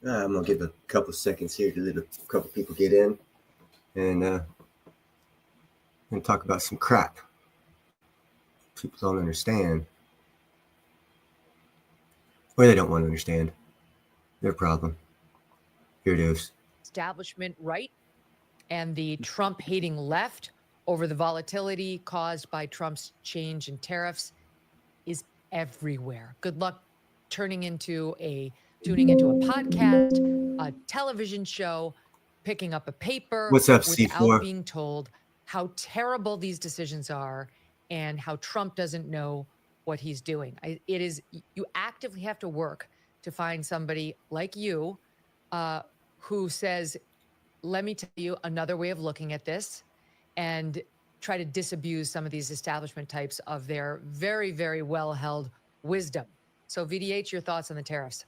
I'm going to give a couple seconds here to let a couple people get in and talk about some crap. People don't understand. Or they don't want to understand. Their problem. Here it is. Establishment right and the Trump hating left over the volatility caused by Trump's change in tariffs is everywhere. Good luck tuning into a podcast, a television show, picking up a paper. What's up, without C4? being told how terrible these decisions are and how Trump doesn't know what he's doing. You actively have to work to find somebody like you who says, let me tell you another way of looking at this, and try to disabuse some of these establishment types of their very, very well-held wisdom. So VDH, your thoughts on the tariffs?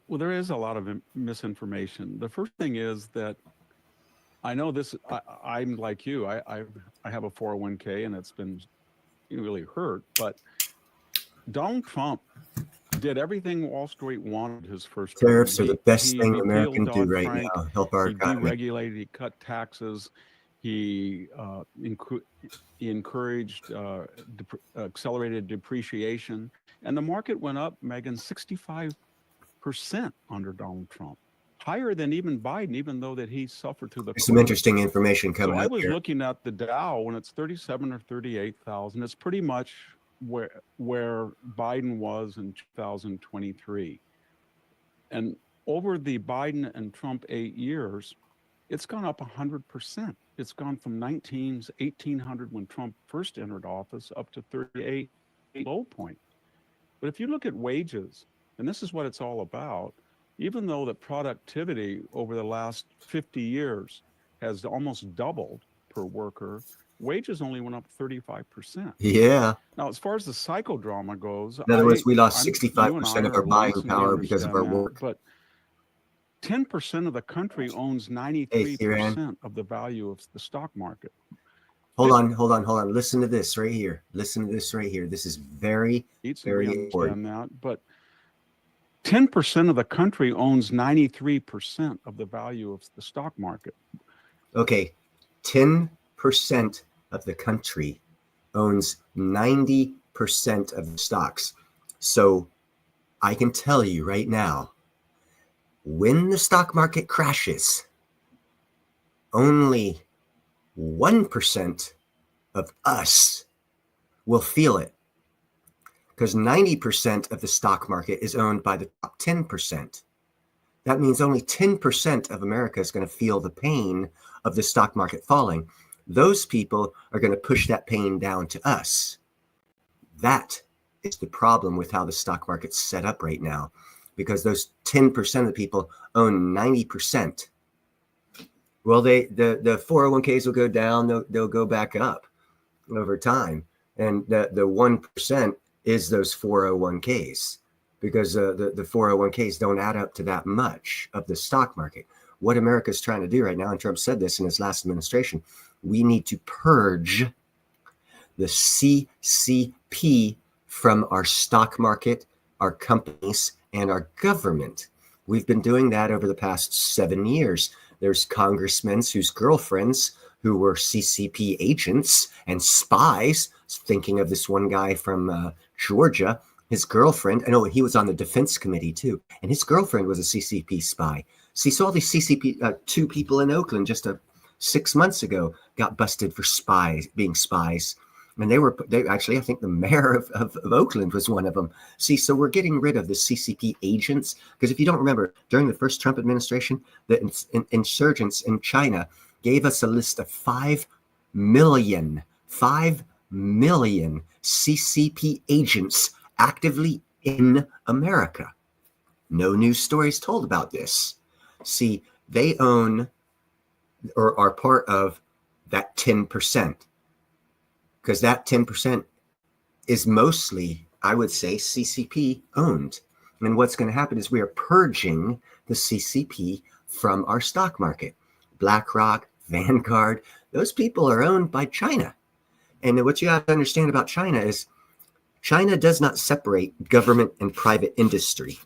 Well, there is a lot of misinformation. The first thing is that I know this, I'm like you, I have a 401k and it's been really hurt, but Donald Trump did everything Wall Street wanted his first term. Tariffs are the best thing America can do right now. Help our economy. He deregulated, he cut taxes, he encouraged accelerated depreciation, and the market went up, Megan, 65% under Donald Trump. Higher than even Biden, even though that he suffered through the. There's some interesting information coming up here. I was looking at the Dow when it's 37 or 38,000. It's pretty much where Biden was in 2023. And over the Biden and Trump 8 years, it's gone up 100%. It's gone from 1,800 when Trump first entered office up to 38 low point. But if you look at wages, and this is what it's all about, even though the productivity over the last 50 years has almost doubled per worker, wages only went up 35%. Yeah. Now, as far as the psychodrama goes, in other words, we lost 65% of our buying power because of our work. But 10% of the country owns 93% of the value of the stock market. Hold on. Listen to this right here. This is very, very important. That, but 10% of the country owns 93% of the value of the stock market. Okay, 10% of the country owns 90% of the stocks. So I can tell you right now, when the stock market crashes, only 1% of us will feel it, because 90% of the stock market is owned by the top 10%. That means only 10% of America is going to feel the pain of the stock market falling. Those people are going to push that pain down to us. That is the problem with how the stock market's set up right now, because those 10% of the people own 90%. Well, the 401ks will go down, they'll go back up over time. And the 1% is those 401ks, because the 401ks don't add up to that much of the stock market. What America's trying to do right now, and Trump said this in his last administration, we need to purge the CCP from our stock market, our companies, and our government. We've been doing that over the past 7 years. There's congressmen whose girlfriends who were CCP agents and spies. Thinking of this one guy from Georgia, his girlfriend, I know he was on the defense committee too, and his girlfriend was a CCP spy. See, so all these CCP, 2 people in Oakland just 6 months ago got busted for being spies. And they actually, I think the mayor of Oakland was one of them. See, so we're getting rid of the CCP agents, because if you don't remember, during the first Trump administration, the insurgents in China gave us a list of 5 million CCP agents actively in America. No news stories told about this. See, they own or are part of that 10%, because that 10% is mostly, I would say, CCP owned. And what's going to happen is we are purging the CCP from our stock market. BlackRock, Vanguard, those people are owned by China. And what you have to understand about China is China does not separate government and private industry.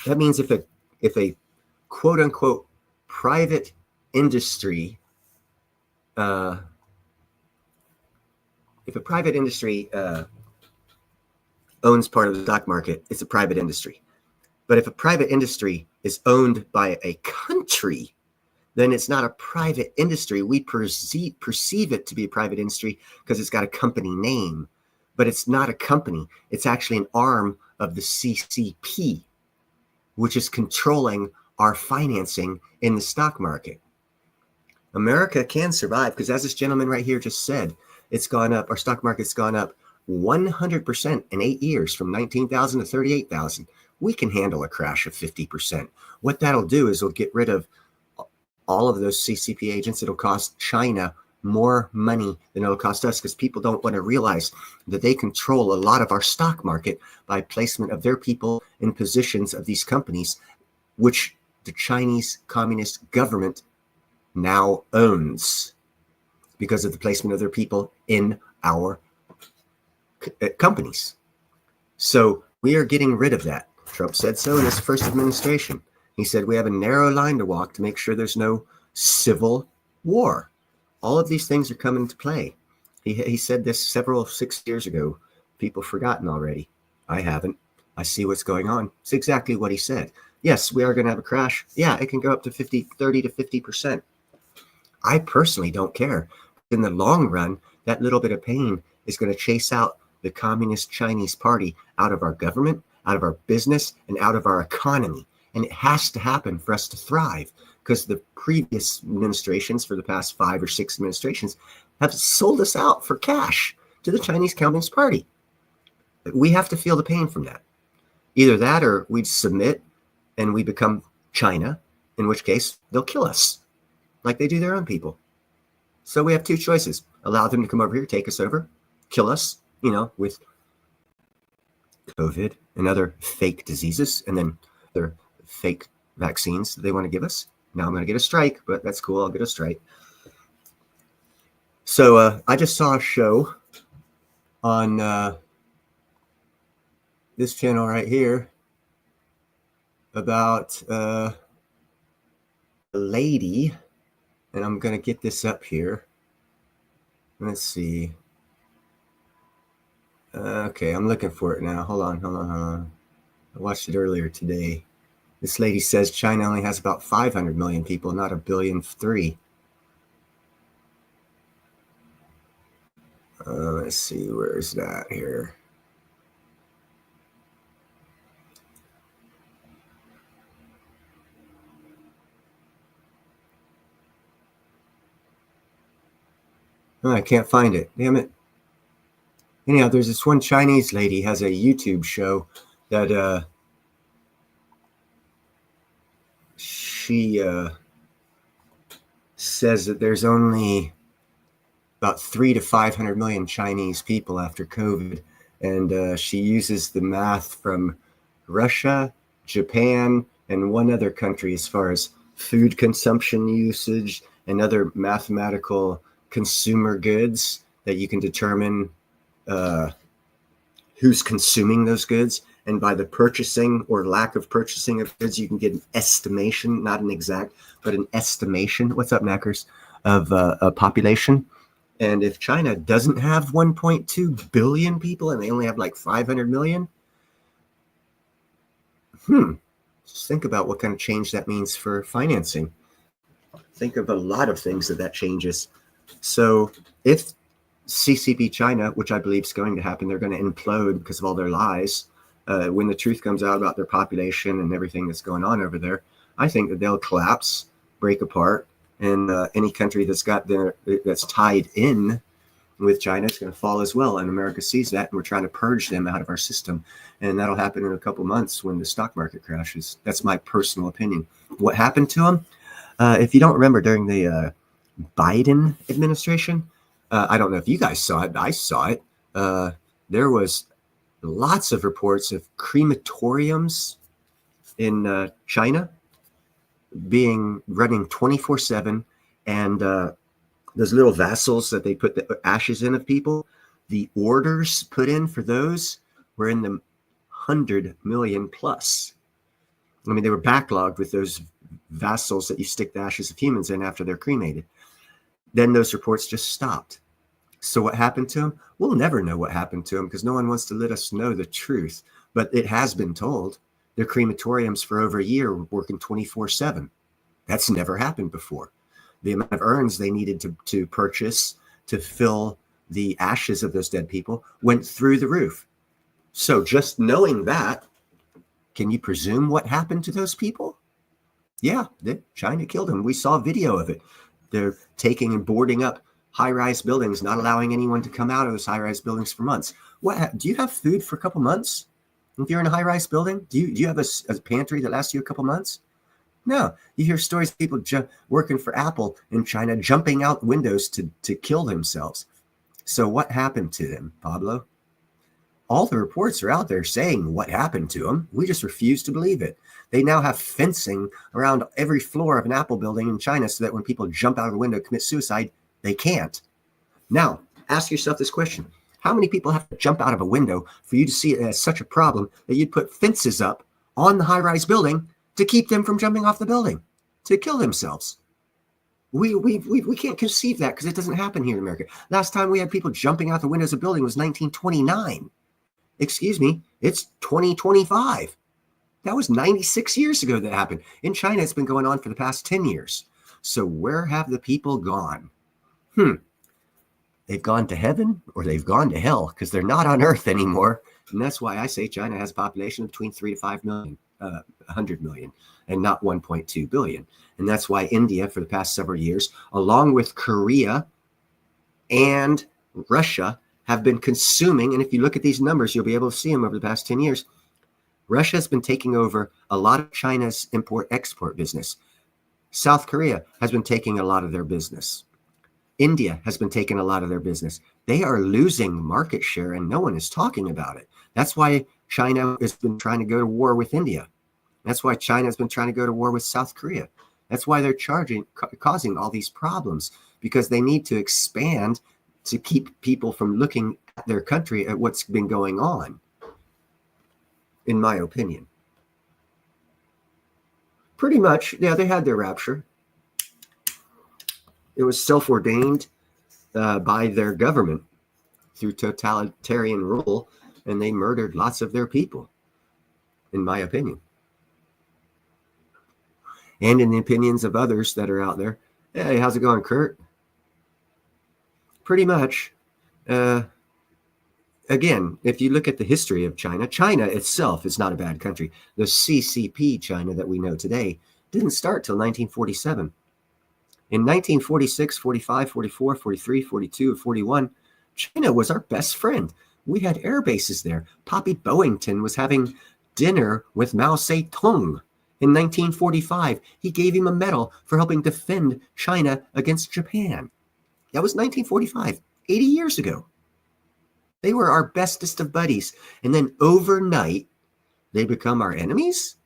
That means if if a quote unquote private industry, if a private industry owns part of the stock market, it's a private industry. But if a private industry is owned by a country, then it's not a private industry. We perceive it to be a private industry because it's got a company name, but it's not a company. It's actually an arm of the CCP, which is controlling our financing in the stock market. America can survive because, as this gentleman right here just said, it's gone up. Our stock market's gone up 100% in 8 years, from 19,000 to 38,000. We can handle a crash of 50%. What that'll do is it'll get rid of all of those CCP agents. It'll cost China more money than it'll cost us, because people don't want to realize that they control a lot of our stock market by placement of their people in positions of these companies, which the Chinese Communist government now owns because of the placement of their people in our companies. So we are getting rid of that. Trump said so in his first administration. He said we have a narrow line to walk to make sure there's no civil war. All of these things are coming into play. He said this 6 years ago. People forgotten already. I haven't. I see what's going on. It's exactly what he said. Yes, we are going to have a crash. Yeah, it can go up to 30 to 50%. I personally don't care. In the long run, that little bit of pain is going to chase out the Communist Chinese Party out of our government, out of our business, and out of our economy. And it has to happen for us to thrive, because the previous administrations, for the past 5 or 6 administrations, have sold us out for cash to the Chinese Communist Party. We have to feel the pain from that. Either that, or we submit and we become China, in which case they'll kill us like they do their own people. So we have 2 choices. Allow them to come over here, take us over, kill us, with COVID and other fake diseases, and then their fake vaccines that they want to give us. Now I'm going to get a strike, but that's cool. I'll get a strike. So I just saw a show on this channel right here about a lady, and I'm going to get this up here. Let's see. Okay, I'm looking for it now. Hold on. I watched it earlier today. This lady says China only has about 500 million people, not 1.3 billion. Let's see, where's that here? Oh, I can't find it. Damn it. Anyhow, there's this one Chinese lady has a YouTube show that she says that there's only about 300 to 500 million Chinese people after COVID, and she uses the math from Russia, Japan, and one other country as far as food consumption usage and other mathematical consumer goods that you can determine who's consuming those goods. And by the purchasing or lack of purchasing of goods, you can get an estimation, not an exact, but an estimation. What's up, Knackers? Of a population. And if China doesn't have 1.2 billion people and they only have like 500 million, just think about what kind of change that means for financing. Think of a lot of things that changes. So if CCP China, which I believe is going to happen, they're going to implode because of all their lies. When the truth comes out about their population and everything that's going on over there, I think that they'll collapse, break apart, and any country that's tied in with China is going to fall as well. And America sees that, and we're trying to purge them out of our system. And that'll happen in a couple months when the stock market crashes. That's my personal opinion. What happened to them? If you don't remember, during the Biden administration, I don't know if you guys saw it, but I saw it. There was lots of reports of crematoriums in China running 24/7, and those little vessels that they put the ashes in of people, the orders put in for those were in the 100 million plus. I mean, they were backlogged with those vessels that you stick the ashes of humans in after they're cremated. Then those reports just stopped. So what happened to them? We'll never know what happened to them because no one wants to let us know the truth. But it has been told. Their crematoriums for over a year were working 24/7. That's never happened before. The amount of urns they needed to purchase to fill the ashes of those dead people went through the roof. So just knowing that, can you presume what happened to those people? Yeah, China killed them. We saw video of it. They're taking and boarding up high-rise buildings, not allowing anyone to come out of those high-rise buildings for months. What do you have food for a couple months? If you're in a high-rise building, do you have a pantry that lasts you a couple months? No. You hear stories of people working for Apple in China jumping out windows to kill themselves. So what happened to them, Pablo? All the reports are out there saying what happened to them. We just refuse to believe it. They now have fencing around every floor of an Apple building in China so that when people jump out of the window and commit suicide, they can't. Now, ask yourself this question. How many people have to jump out of a window for you to see it as such a problem that you'd put fences up on the high-rise building to keep them from jumping off the building, to kill themselves? We can't conceive that because it doesn't happen here in America. Last time we had people jumping out the windows of a building was 1929. Excuse me, it's 2025. That was 96 years ago that happened. In China, it's been going on for the past 10 years. So where have the people gone? They've gone to heaven or they've gone to hell because they're not on Earth anymore. And that's why I say China has a population of between 3 to 5 million, 100 million, and not 1.2 billion. And that's why India, for the past several years, along with Korea and Russia, have been consuming, and if you look at these numbers, you'll be able to see them over the past 10 years. Russia has been taking over a lot of China's import-export business. South Korea has been taking a lot of their business. India has been taking a lot of their business. They are losing market share and no one is talking about it. That's why China has been trying to go to war with India. That's why China has been trying to go to war with South Korea. That's why they're causing all these problems, because they need to expand to keep people from looking at their country at what's been going on, in my opinion. Pretty much, yeah, they had their rapture. It was self-ordained by their government through totalitarian rule, and they murdered lots of their people, in my opinion. And in the opinions of others that are out there. Hey, how's it going, Kurt? Pretty much. Again, if you look at the history of China, China itself is not a bad country. The CCP China that we know today didn't start till 1947. In 1946, 45, 44, 43, 42, 41, China was our best friend. We had air bases there. Poppy Boeington was having dinner with Mao Zedong in 1945. He gave him a medal for helping defend China against Japan. That was 1945, 80 years ago. They were our bestest of buddies. And then overnight, they become our enemies?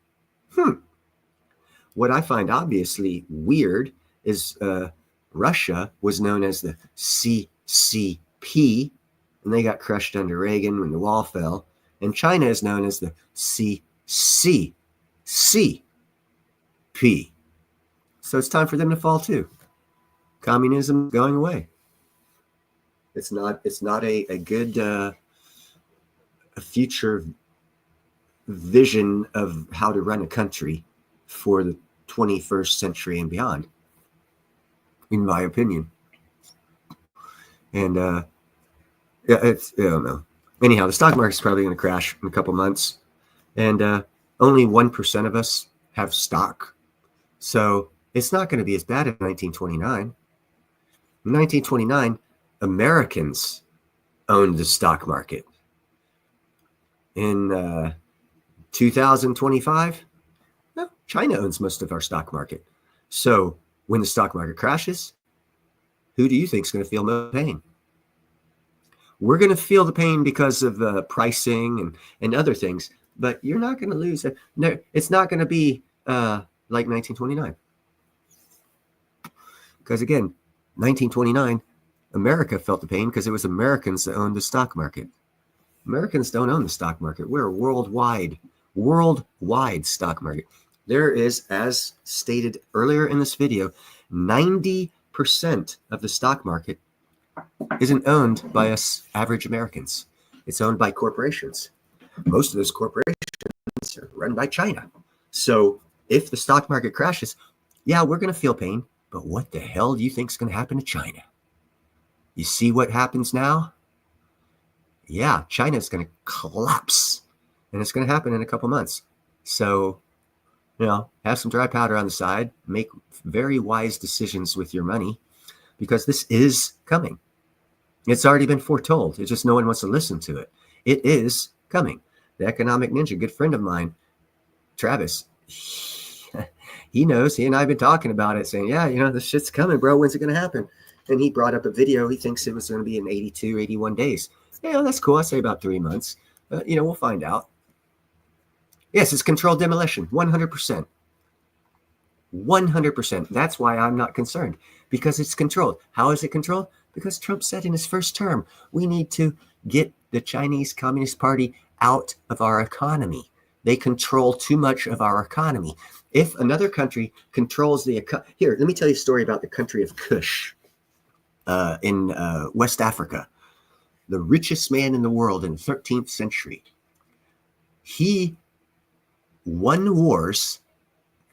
What I find obviously weird is Russia was known as the CCP, and they got crushed under Reagan when the wall fell. And China is known as the CCP. So it's time for them to fall too. Communism going away. It's not a good a future vision of how to run a country for the 21st century and beyond, in my opinion. And I don't know. Anyhow, the stock market's probably going to crash in a couple months, and only 1% of us have stock, so it's not going to be as bad as 1929. In 1929, Americans owned the stock market. In 2025, no, China owns most of our stock market. So when the stock market crashes, who do you think is going to feel most pain? We're going to feel the pain because of pricing and other things, but you're not going to lose it. No, it's not going to be like 1929. Because again, 1929, America felt the pain because it was Americans that owned the stock market. Americans don't own the stock market. We're a worldwide stock market. There is, as stated earlier in this video, 90% of the stock market isn't owned by us average Americans. It's owned by corporations. Most of those corporations are run by China. So if the stock market crashes, yeah, we're going to feel pain, but what the hell do you think is going to happen to China? You see what happens now? Yeah, China's going to collapse, and it's going to happen in a couple months. So, have some dry powder on the side, make very wise decisions with your money, because this is coming. It's already been foretold. It's just no one wants to listen to it. It is coming. The economic ninja, good friend of mine, Travis, he knows. He and I have been talking about it, saying, yeah, this shit's coming, bro. When's it going to happen? And he brought up a video. He thinks it was going to be in 82, 81 days. Yeah, that's cool. I say about 3 months. We'll find out. Yes, it's controlled demolition, 100%. 100%. That's why I'm not concerned, because it's controlled. How is it controlled? Because Trump said in his first term, we need to get the Chinese Communist Party out of our economy. They control too much of our economy. If another country controls here, let me tell you a story about the country of Kush in West Africa. The richest man in the world in the 13th century. He won wars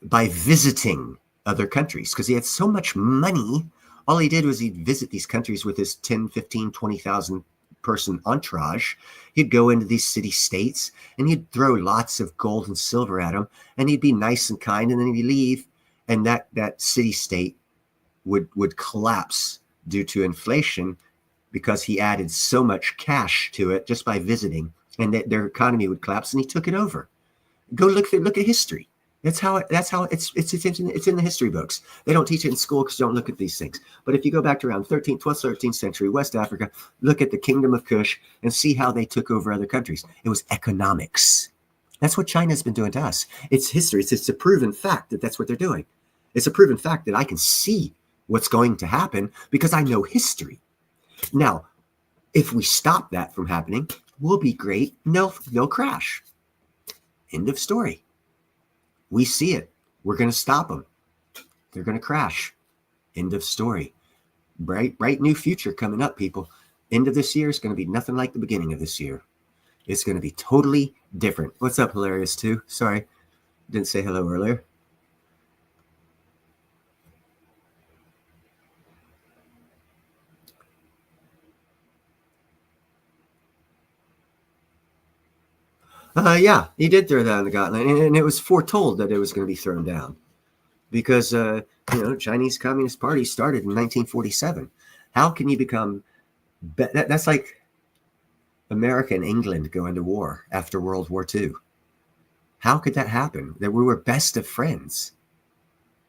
by visiting other countries because he had so much money. All he did was he'd visit these countries with his 10, 15, 20,000 person entourage. He'd go into these city states and he'd throw lots of gold and silver at them, and he'd be nice and kind, and then he'd leave, and that city state would collapse due to inflation because he added so much cash to it just by visiting, and that their economy would collapse, and he took it over. Go look at history. That's how it's in the history books. They don't teach it in school because you don't look at these things. But if you go back to around 12th, 13th century, West Africa, look at the Kingdom of Kush and see how they took over other countries. It was economics. That's what China's been doing to us. It's history. It's a proven fact that that's what they're doing. It's a proven fact that I can see what's going to happen because I know history. Now, if we stop that from happening, we'll be great. They'll crash. End of story. We see it. We're going to stop them. They're going to crash. End of story. Bright new future coming up, people. End of this year is going to be nothing like the beginning of this year. It's going to be totally different. What's up, Hilarious 2? Sorry, didn't say hello earlier. Yeah, he did throw that on the gauntlet, and it was foretold that it was going to be thrown down because, Chinese Communist Party started in 1947. How can you become, that's like America and England going to war after World War II. How could that happen? That we were best of friends.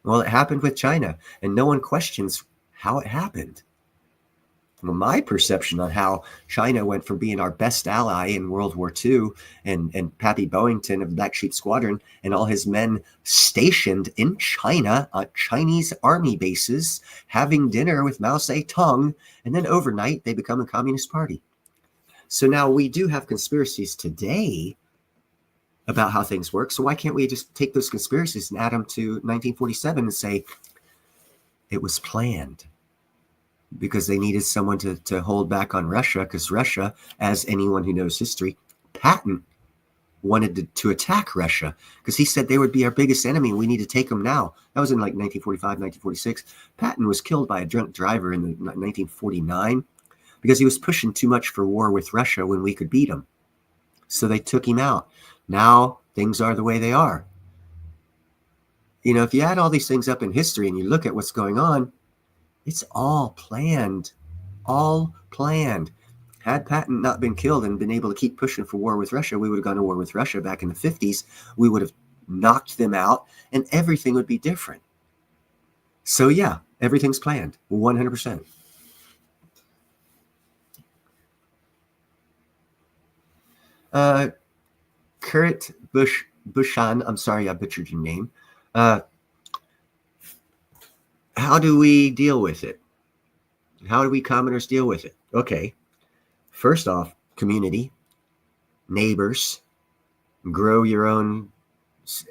Well, it happened with China, and no one questions how it happened. Well, my perception on how China went from being our best ally in World War II and Pappy Boyington of the Black Sheep Squadron and all his men stationed in China on Chinese army bases, having dinner with Mao Zedong, and then overnight they become a communist party. So now we do have conspiracies today about how things work. So why can't we just take those conspiracies and add them to 1947 and say it was planned? Because they needed someone to hold back on Russia, because Russia, as anyone who knows history, Patton wanted to attack Russia because he said they would be our biggest enemy and we need to take them now. That was in like 1945, 1946. Patton was killed by a drunk driver in 1949 because he was pushing too much for war with Russia when we could beat him. So they took him out. Now things are the way they are. If you add all these things up in history and you look at what's going on, it's all planned. All planned. Had Patton not been killed and been able to keep pushing for war with Russia, we would have gone to war with Russia back in the 50s. We would have knocked them out and everything would be different. So yeah, everything's planned, 100%. Kurt Bushan, I'm sorry I butchered your name. How do we deal with it? How do we commoners deal with it? Okay. First off, community, neighbors, grow your own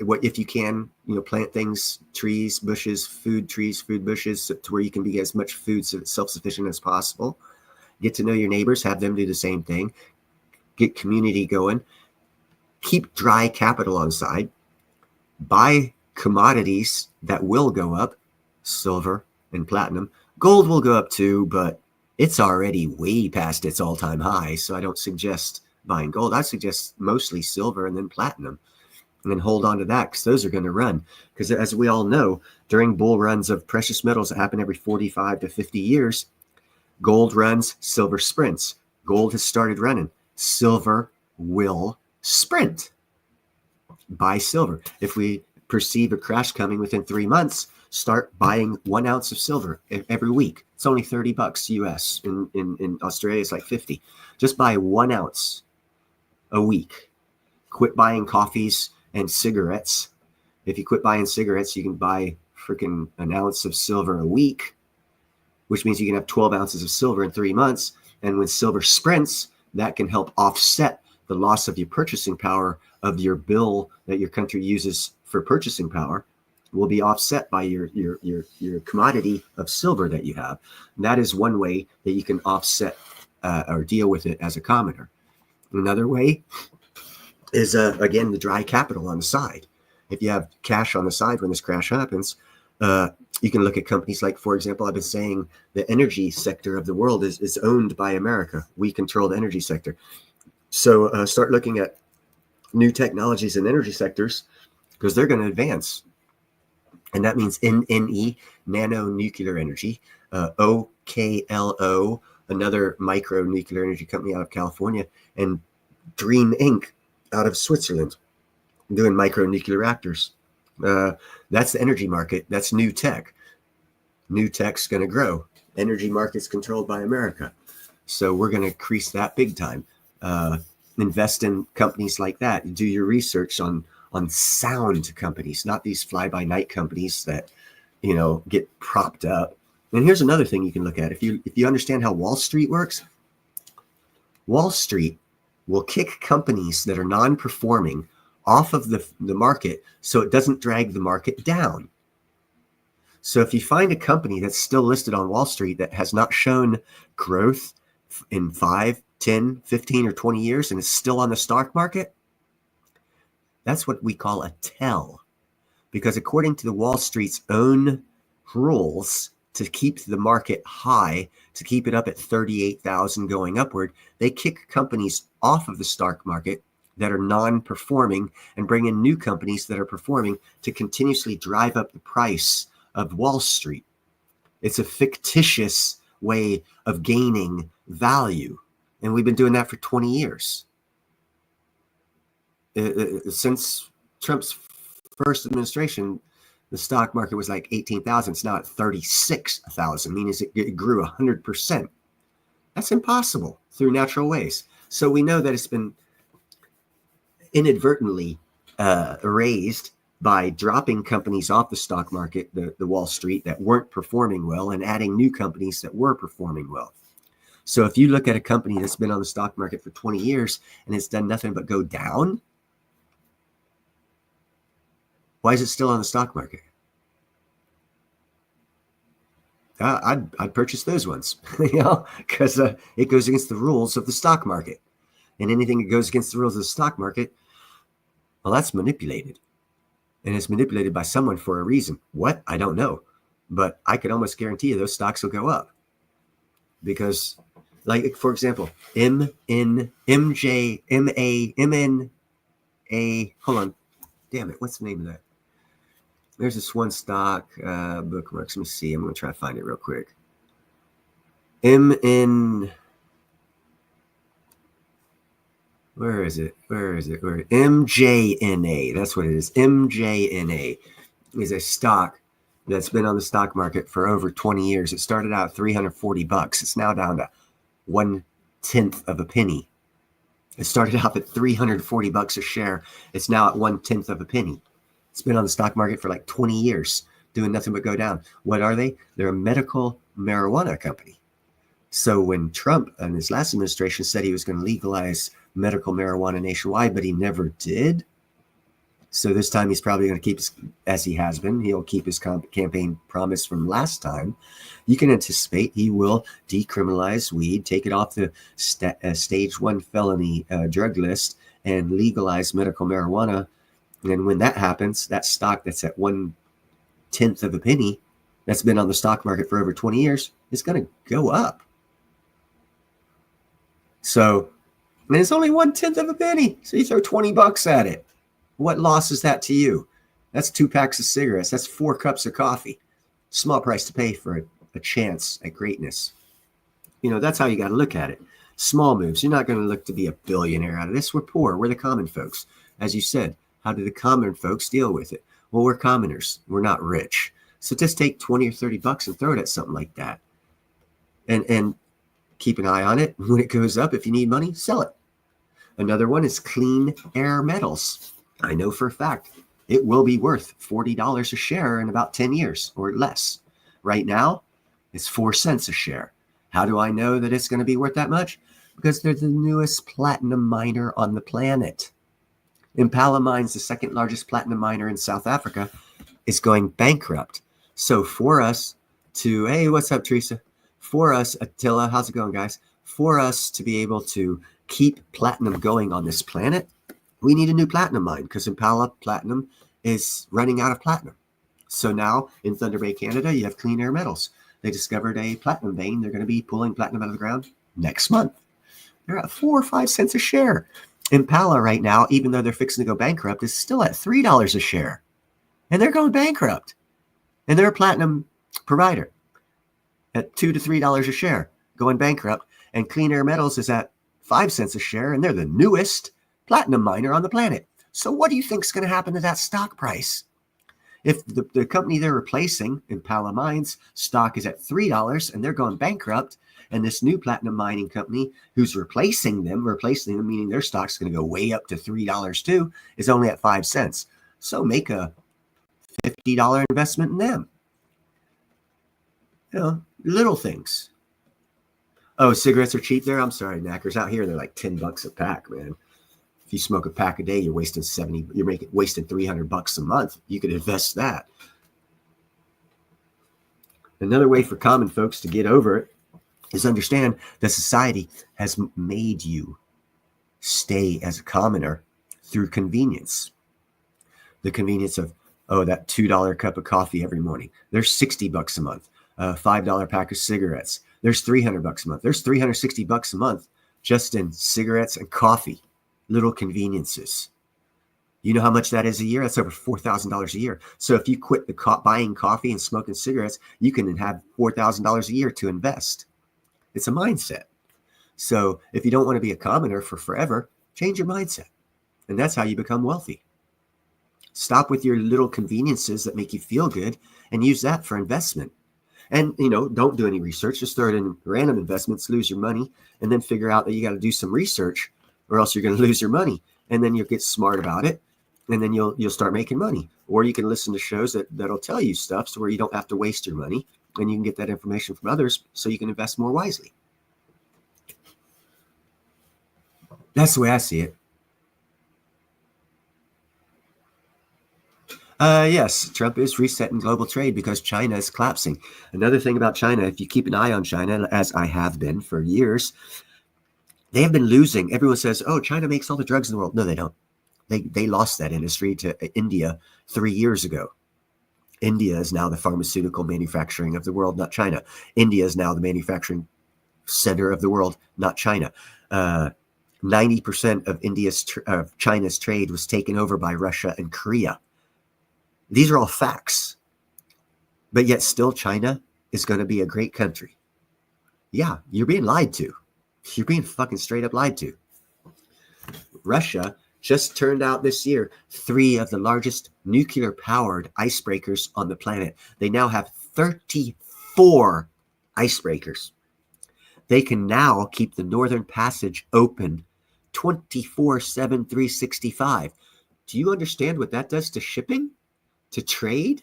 What if you can, plant things, trees, bushes, food bushes, to where you can be as much food self-sufficient as possible. Get to know your neighbors, have them do the same thing, get community going, keep dry capital on side, buy commodities that will go up, silver and platinum. Gold will go up too, but it's already way past its all-time high, so I don't suggest buying gold. I suggest mostly silver and then platinum, and then hold on to that, because those are going to run. Because as we all know, during bull runs of precious metals that happen every 45 to 50 years, gold runs, silver sprints. Gold has started running. Silver will sprint. Buy silver. If we perceive a crash coming within 3 months, start buying 1 ounce of silver every week. It's only $30 US. In Australia, it's like 50. Just buy 1 ounce a week. Quit buying coffees and cigarettes. If you quit buying cigarettes, you can buy freaking an ounce of silver a week, which means you can have 12 ounces of silver in 3 months. And when silver sprints, that can help offset the loss of your purchasing power of your bill that your country uses for purchasing power. Will be offset by your commodity of silver that you have. And that is one way that you can offset or deal with it as a commoner. Another way is, again, the dry capital on the side. If you have cash on the side when this crash happens, you can look at companies like, for example, I've been saying the energy sector of the world is owned by America. We control the energy sector. So start looking at new technologies in energy sectors, because they're going to advance. And that means NNE, nano nuclear energy, OKLO, another micro nuclear energy company out of California, and Green Inc. out of Switzerland, doing micro nuclear reactors. That's the energy market. That's new tech. New tech's going to grow. Energy market's controlled by America. So we're going to increase that big time. Invest in companies like that. Do your research on sound companies, not these fly-by-night companies that, get propped up. And here's another thing you can look at. If you understand how Wall Street works, Wall Street will kick companies that are non-performing off of the market so it doesn't drag the market down. So if you find a company that's still listed on Wall Street that has not shown growth in 5, 10, 15, or 20 years and is still on the stock market, that's what we call a tell. Because according to the Wall Street's own rules to keep the market high, to keep it up at 38,000 going upward, they kick companies off of the stock market that are non-performing and bring in new companies that are performing to continuously drive up the price of Wall Street. It's a fictitious way of gaining value. And we've been doing that for 20 years. Since Trump's first administration, the stock market was like 18,000. It's now at 36,000, meaning it grew 100%. That's impossible through natural ways. So we know that it's been inadvertently raised by dropping companies off the stock market, the Wall Street, that weren't performing well, and adding new companies that were performing well. So if you look at a company that's been on the stock market for 20 years and it's done nothing but go down, why is it still on the stock market? I'd purchase those ones, because it goes against the rules of the stock market. And anything that goes against the rules of the stock market, well, that's manipulated. And it's manipulated by someone for a reason. What? I don't know. But I could almost guarantee you those stocks will go up. Because, like, for example, MNA, hold on. Damn it. What's the name of that? There's this one stock, bookmarks. Let me see. I'm going to try to find it real quick. Where is it? MJNA. That's what it is. MJNA is a stock that's been on the stock market for over 20 years. It started out at $340. It's now down to 1/10 of a penny. It started out at $340 a share. It's now at 1/10 of a penny. It's been on the stock market for like 20 years, doing nothing but go down. What are they? They're a medical marijuana company. So when Trump and his last administration said he was going to legalize medical marijuana nationwide, but he never did, So this time he's probably going to keep, as he has been, he'll keep his campaign promise from last time. You can anticipate he will decriminalize weed, take it off the stage 1 felony drug list, and legalize medical marijuana. And when that happens, that stock that's at 1/10 of a penny, that's been on the stock market for over 20 years, is going to go up. So, and it's only 1/10 of a penny. So you throw $20 at it. What loss is that to you? That's 2 packs of cigarettes. That's 4 cups of coffee. Small price to pay for a chance at greatness. That's how you got to look at it. Small moves. You're not going to look to be a billionaire out of this. We're poor. We're the common folks. As you said, how do the common folks deal with it? Well, we're commoners. We're not rich. So just take 20 or 30 bucks and throw it at something like that. And keep an eye on it. When it goes up, if you need money, sell it. Another one is clean air metals. I know for a fact it will be worth $40 a share in about 10 years or less. Right now, it's 4 cents a share. How do I know that it's going to be worth that much? Because they're the newest platinum miner on the planet. Impala Mines, the second largest platinum miner in South Africa, is going bankrupt. So for us to, hey, what's up, Teresa? For us, Attila, how's it going, guys? For us to be able to keep platinum going on this planet, we need a new platinum mine because Impala Platinum is running out of platinum. So now in Thunder Bay, Canada, you have Clean Air Metals. They discovered a platinum vein. They're going to be pulling platinum out of the ground next month. They're at 4 or 5 cents a share. Impala right now, even though they're fixing to go bankrupt, is still at $3 a share. And they're going bankrupt. And they're a platinum provider at $2 to $3 a share, going bankrupt. And Clean Air Metals is at 5 cents a share, and they're the newest platinum miner on the planet. So what do you think is going to happen to that stock price? If the company they're replacing, Impala Mines, stock is at $3 and they're going bankrupt, and this new platinum mining company who's replacing them, meaning their stock's going to go way up to $3 too, is only at 5 cents. So make a $50 investment in them. Little things. Oh, cigarettes are cheap there? I'm sorry, knackers. Out here, they're like $10 a pack, man. If you smoke a pack a day, you're wasting wasting $300 a month. You could invest that. Another way for common folks to get over it is understand that society has made you stay as a commoner through convenience. The convenience of, that $2 cup of coffee every morning. There's $60 a month. $5 pack of cigarettes. There's $300 a month. There's $360 a month just in cigarettes and coffee. Little conveniences. You know how much that is a year? That's over $4,000 a year. So if you quit the buying coffee and smoking cigarettes, you can have $4,000 a year to invest. It's a mindset. So if you don't want to be a commoner for forever, change your mindset. And that's how you become wealthy. Stop with your little conveniences that make you feel good and use that for investment. And, don't do any research. Just throw it in random investments, lose your money, and then figure out that you got to do some research or else you're going to lose your money. And then you'll get smart about it. And then you'll start making money. Or you can listen to shows that'll tell you stuff so where you don't have to waste your money. And you can get that information from others so you can invest more wisely. That's the way I see it. Yes, Trump is resetting global trade because China is collapsing. Another thing about China, if you keep an eye on China, as I have been for years, they have been losing. Everyone says, China makes all the drugs in the world. No, they don't. They lost that industry to India 3 years ago. India is now the pharmaceutical manufacturing of the world, not China. India is now the manufacturing center of the world, not China. 90% of China's trade was taken over by Russia and Korea. These are all facts. But yet still China is going to be a great country. Yeah, you're being lied to. You're being fucking straight up lied to. Russia just turned out this year 3 of the largest nuclear-powered icebreakers on the planet. They now have 34 icebreakers. They can now keep the Northern Passage open 24/7, 365. Do you understand what that does to shipping? To trade?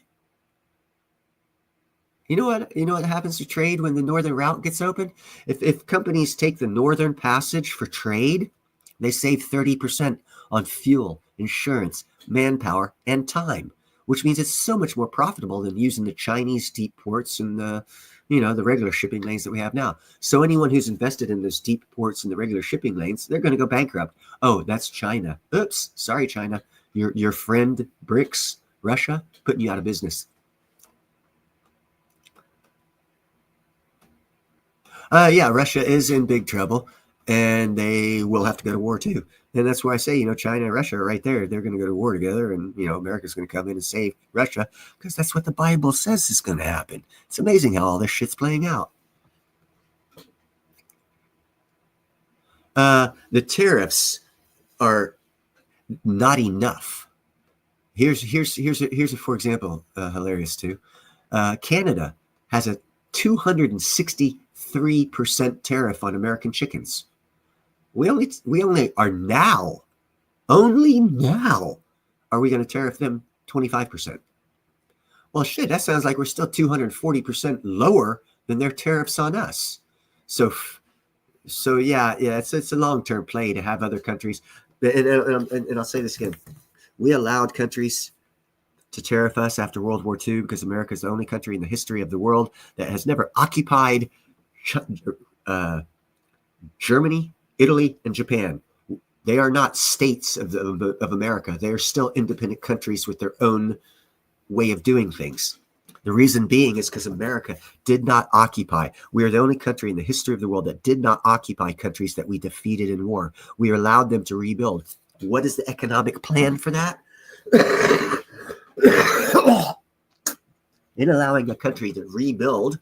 You know what happens to trade when the northern route gets open? If companies take the Northern Passage for trade, they save 30% on fuel insurance, manpower, and time, which means it's so much more profitable than using the Chinese deep ports and the regular shipping lanes that we have now. So anyone who's invested in those deep ports and the regular shipping lanes, they're going to go bankrupt. Oh, that's China. Oops, sorry, China. Your friend BRICS, Russia, putting you out of business. Yeah, Russia is in big trouble, and they will have to go to war too. And that's why I say, China and Russia are right there. They're going to go to war together, and, America's going to come in and save Russia because that's what the Bible says is going to happen. It's amazing how all this shit's playing out. The tariffs are not enough. Here's for example, hilarious too. Canada has a 263% tariff on American chickens. We only are now, only now, are we going to tariff them 25%? Well, shit, that sounds like we're still 240% lower than their tariffs on us. So yeah, it's a long-term play to have other countries. And I'll say this again. We allowed countries to tariff us after World War II because America is the only country in the history of the world that has never occupied Germany, Italy, and Japan. They are not states of America. They are still independent countries with their own way of doing things. The reason being is because America did not occupy. We are the only country in the history of the world that did not occupy countries that we defeated in war. We allowed them to rebuild. What is the economic plan for that? In allowing a country to rebuild,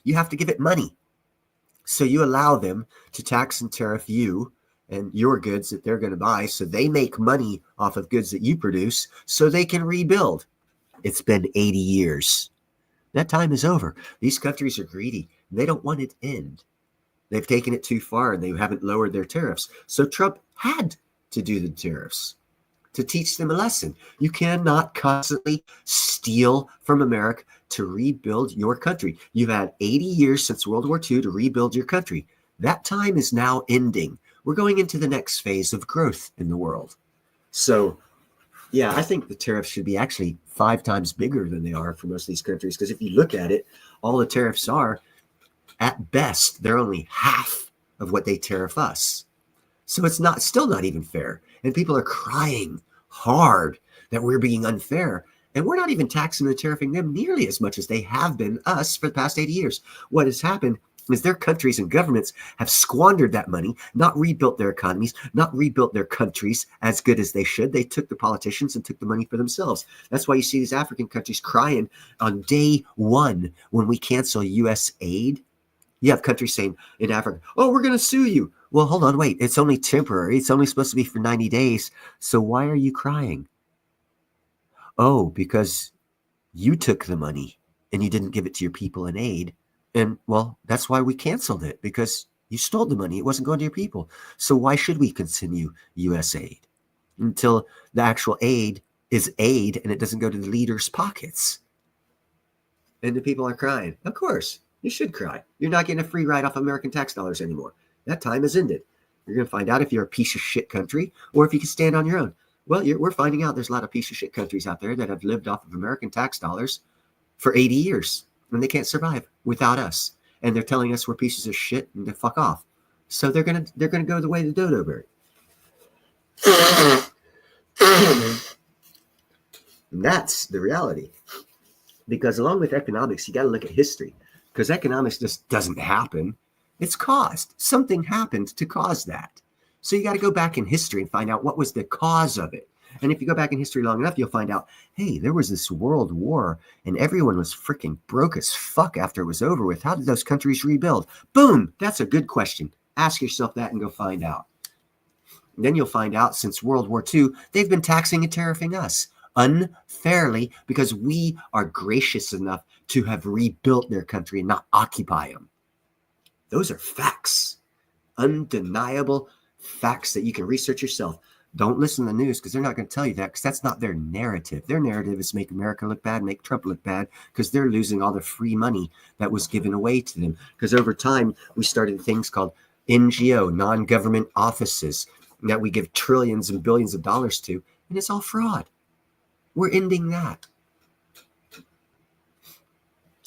you have to give it money. So you allow them to tax and tariff you and your goods that they're going to buy, so they make money off of goods that you produce so they can rebuild. It's been 80 years. That time is over. These countries are greedy. They don't want it to end. They've taken it too far and they haven't lowered their tariffs. So Trump had to do the tariffs to teach them a lesson. You cannot constantly steal from America to rebuild your country. You've had 80 years since World War II to rebuild your country. That time is now ending. We're going into the next phase of growth in the world. So, yeah, I think the tariffs should be actually 5 times bigger than they are for most of these countries. Because if you look at it, all the tariffs are, at best, they're only half of what they tariff us. So it's still not even fair. And people are crying hard that we're being unfair. And we're not even taxing and tariffing them nearly as much as they have been us for the past 80 years. What has happened is their countries and governments have squandered that money, not rebuilt their economies, not rebuilt their countries as good as they should. They took the politicians and took the money for themselves. That's why you see these African countries crying on day one when we cancel U.S. aid. You have countries saying in Africa, oh, we're going to sue you. Well, hold on, wait. It's only temporary. It's only supposed to be for 90 days. So why are you crying? Oh, because you took the money and you didn't give it to your people in aid. And, well, that's why we canceled it, because you stole the money. It wasn't going to your people. So why should we continue U.S. aid until the actual aid is aid and it doesn't go to the leaders' pockets? And the people are crying. Of course, you should cry. You're not getting a free ride off American tax dollars anymore. That time has ended. You're going to find out if you're a piece of shit country or if you can stand on your own. Well, we're finding out there's a lot of piece of shit countries out there that have lived off of American tax dollars for 80 years. And they can't survive without us. And they're telling us we're pieces of shit and to fuck off. So they're gonna go the way of the dodo bird. And that's the reality. Because along with economics, you got to look at history. Because economics just doesn't happen. It's caused. Something happened to cause that. So you got to go back in history and find out what was the cause of it. And if you go back in history long enough, you'll find out, hey, there was this world war and everyone was freaking broke as fuck after it was over with. How did those countries rebuild? Boom. That's a good question. Ask yourself that and go find out. And then you'll find out since World War II, they've been taxing and tariffing us unfairly because we are gracious enough to have rebuilt their country and not occupy them. Those are facts. Undeniable facts that you can research yourself. Don't listen to the news because they're not going to tell you that because that's not their narrative. Their narrative is make America look bad, make Trump look bad because they're losing all the free money that was given away to them. Because over time, we started things called NGO, non-government offices. that we give trillions and billions of dollars to, and it's all fraud. We're ending that.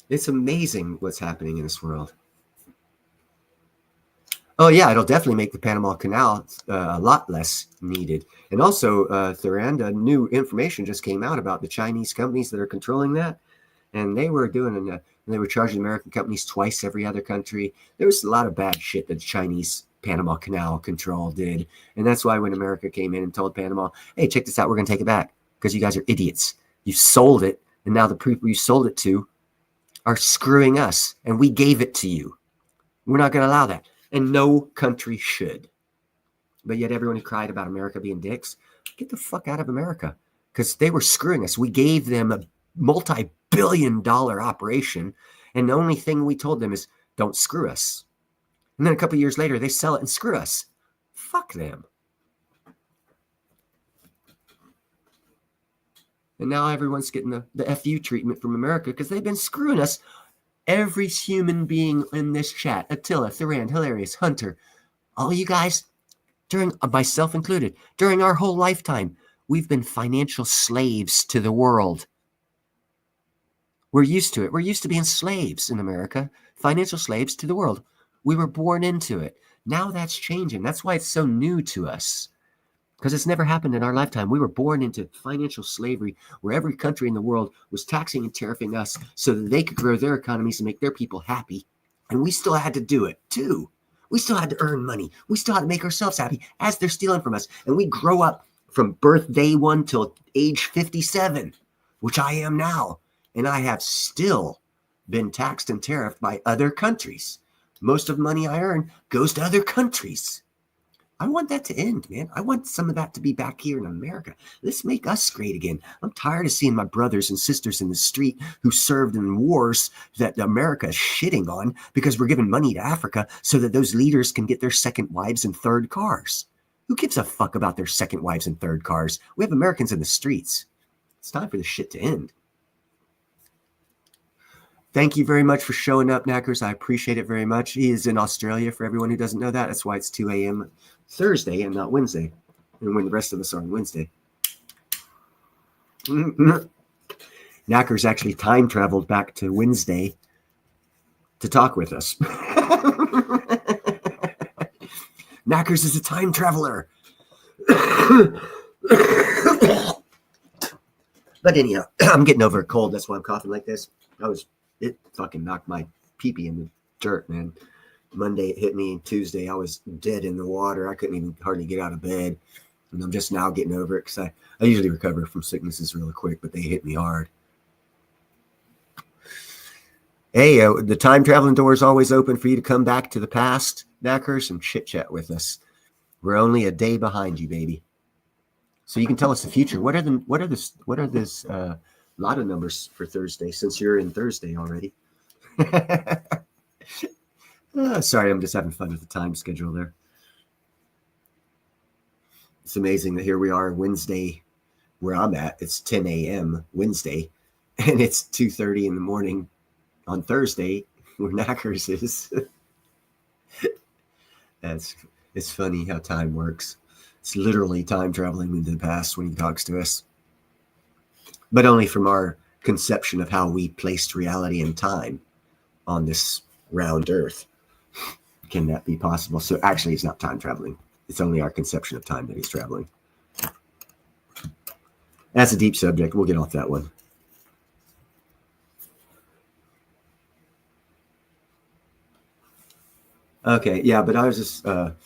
It's amazing what's happening in this world. Oh, yeah, it'll definitely make the Panama Canal a lot less needed. And also, Thuranda, new information just came out about the Chinese companies that are controlling that. And they were they were charging American companies twice every other country. There was a lot of bad shit that the Chinese Panama Canal control did. And that's why when America came in and told Panama, hey, check this out, we're going to take it back because you guys are idiots. You sold it, and now the people you sold it to are screwing us, and we gave it to you. We're not going to allow that. And no country should. But yet everyone who cried about America being dicks, get the fuck out of America because they were screwing us. We gave them a multi-billion-dollar operation, and the only thing we told them is don't screw us. And then a couple of years later, they sell it and screw us. Fuck them. And now everyone's getting the FU treatment from America because they've been screwing us. Every human being in this chat, Attila, Thuran, Hilarious, Hunter, all you guys, during myself included, during our whole lifetime, we've been financial slaves to the world. We're used to it. We're used to being slaves in America, financial slaves to the world. We were born into it. Now that's changing. That's why it's so new to us, because it's never happened in our lifetime. We were born into financial slavery where every country in the world was taxing and tariffing us so that they could grow their economies and make their people happy. And we still had to do it too. We still had to earn money. We still had to make ourselves happy as they're stealing from us. And we grow up from birth day one till age 57, which I am now. And I have still been taxed and tariffed by other countries. Most of the money I earn goes to other countries. I want that to end, man. I want some of that to be back here in America. Let's make us great again. I'm tired of seeing my brothers and sisters in the street who served in wars that America is shitting on because we're giving money to Africa so that those leaders can get their second wives and third cars. Who gives a fuck about their second wives and third cars? We have Americans in the streets. It's time for this shit to end. Thank you very much for showing up, Knackers. I appreciate it very much. He is in Australia, for everyone who doesn't know that. That's why it's 2 a.m. Thursday and not Wednesday. And when the rest of us are on Wednesday. Knackers actually time traveled back to Wednesday to talk with us. Knackers is a time traveler. But anyhow, I'm getting over a cold. That's why I'm coughing like this. It fucking knocked my pee-pee in the dirt, man. Monday it hit me, and Tuesday I was dead in the water. I couldn't even hardly get out of bed. And I'm just now getting over it because I usually recover from sicknesses really quick, but they hit me hard. Hey, the time traveling door is always open for you to come back to the past, Knackers, and chit-chat with us. We're only a day behind you, baby. So you can tell us the future. What are this lotto numbers for Thursday, since you're in Thursday already? Sorry, I'm just having fun with the time schedule there. It's amazing that here we are Wednesday, where I'm at. It's 10 a.m. Wednesday, and it's 2:30 in the morning on Thursday, where Knackers is. It's funny how time works. It's literally time traveling into the past when he talks to us. But only from our conception of how we placed reality and time on this round earth. Can that be possible? So actually, it's not time traveling. It's only our conception of time that he's traveling. That's a deep subject. We'll get off that one. Okay, yeah, but I was just, I want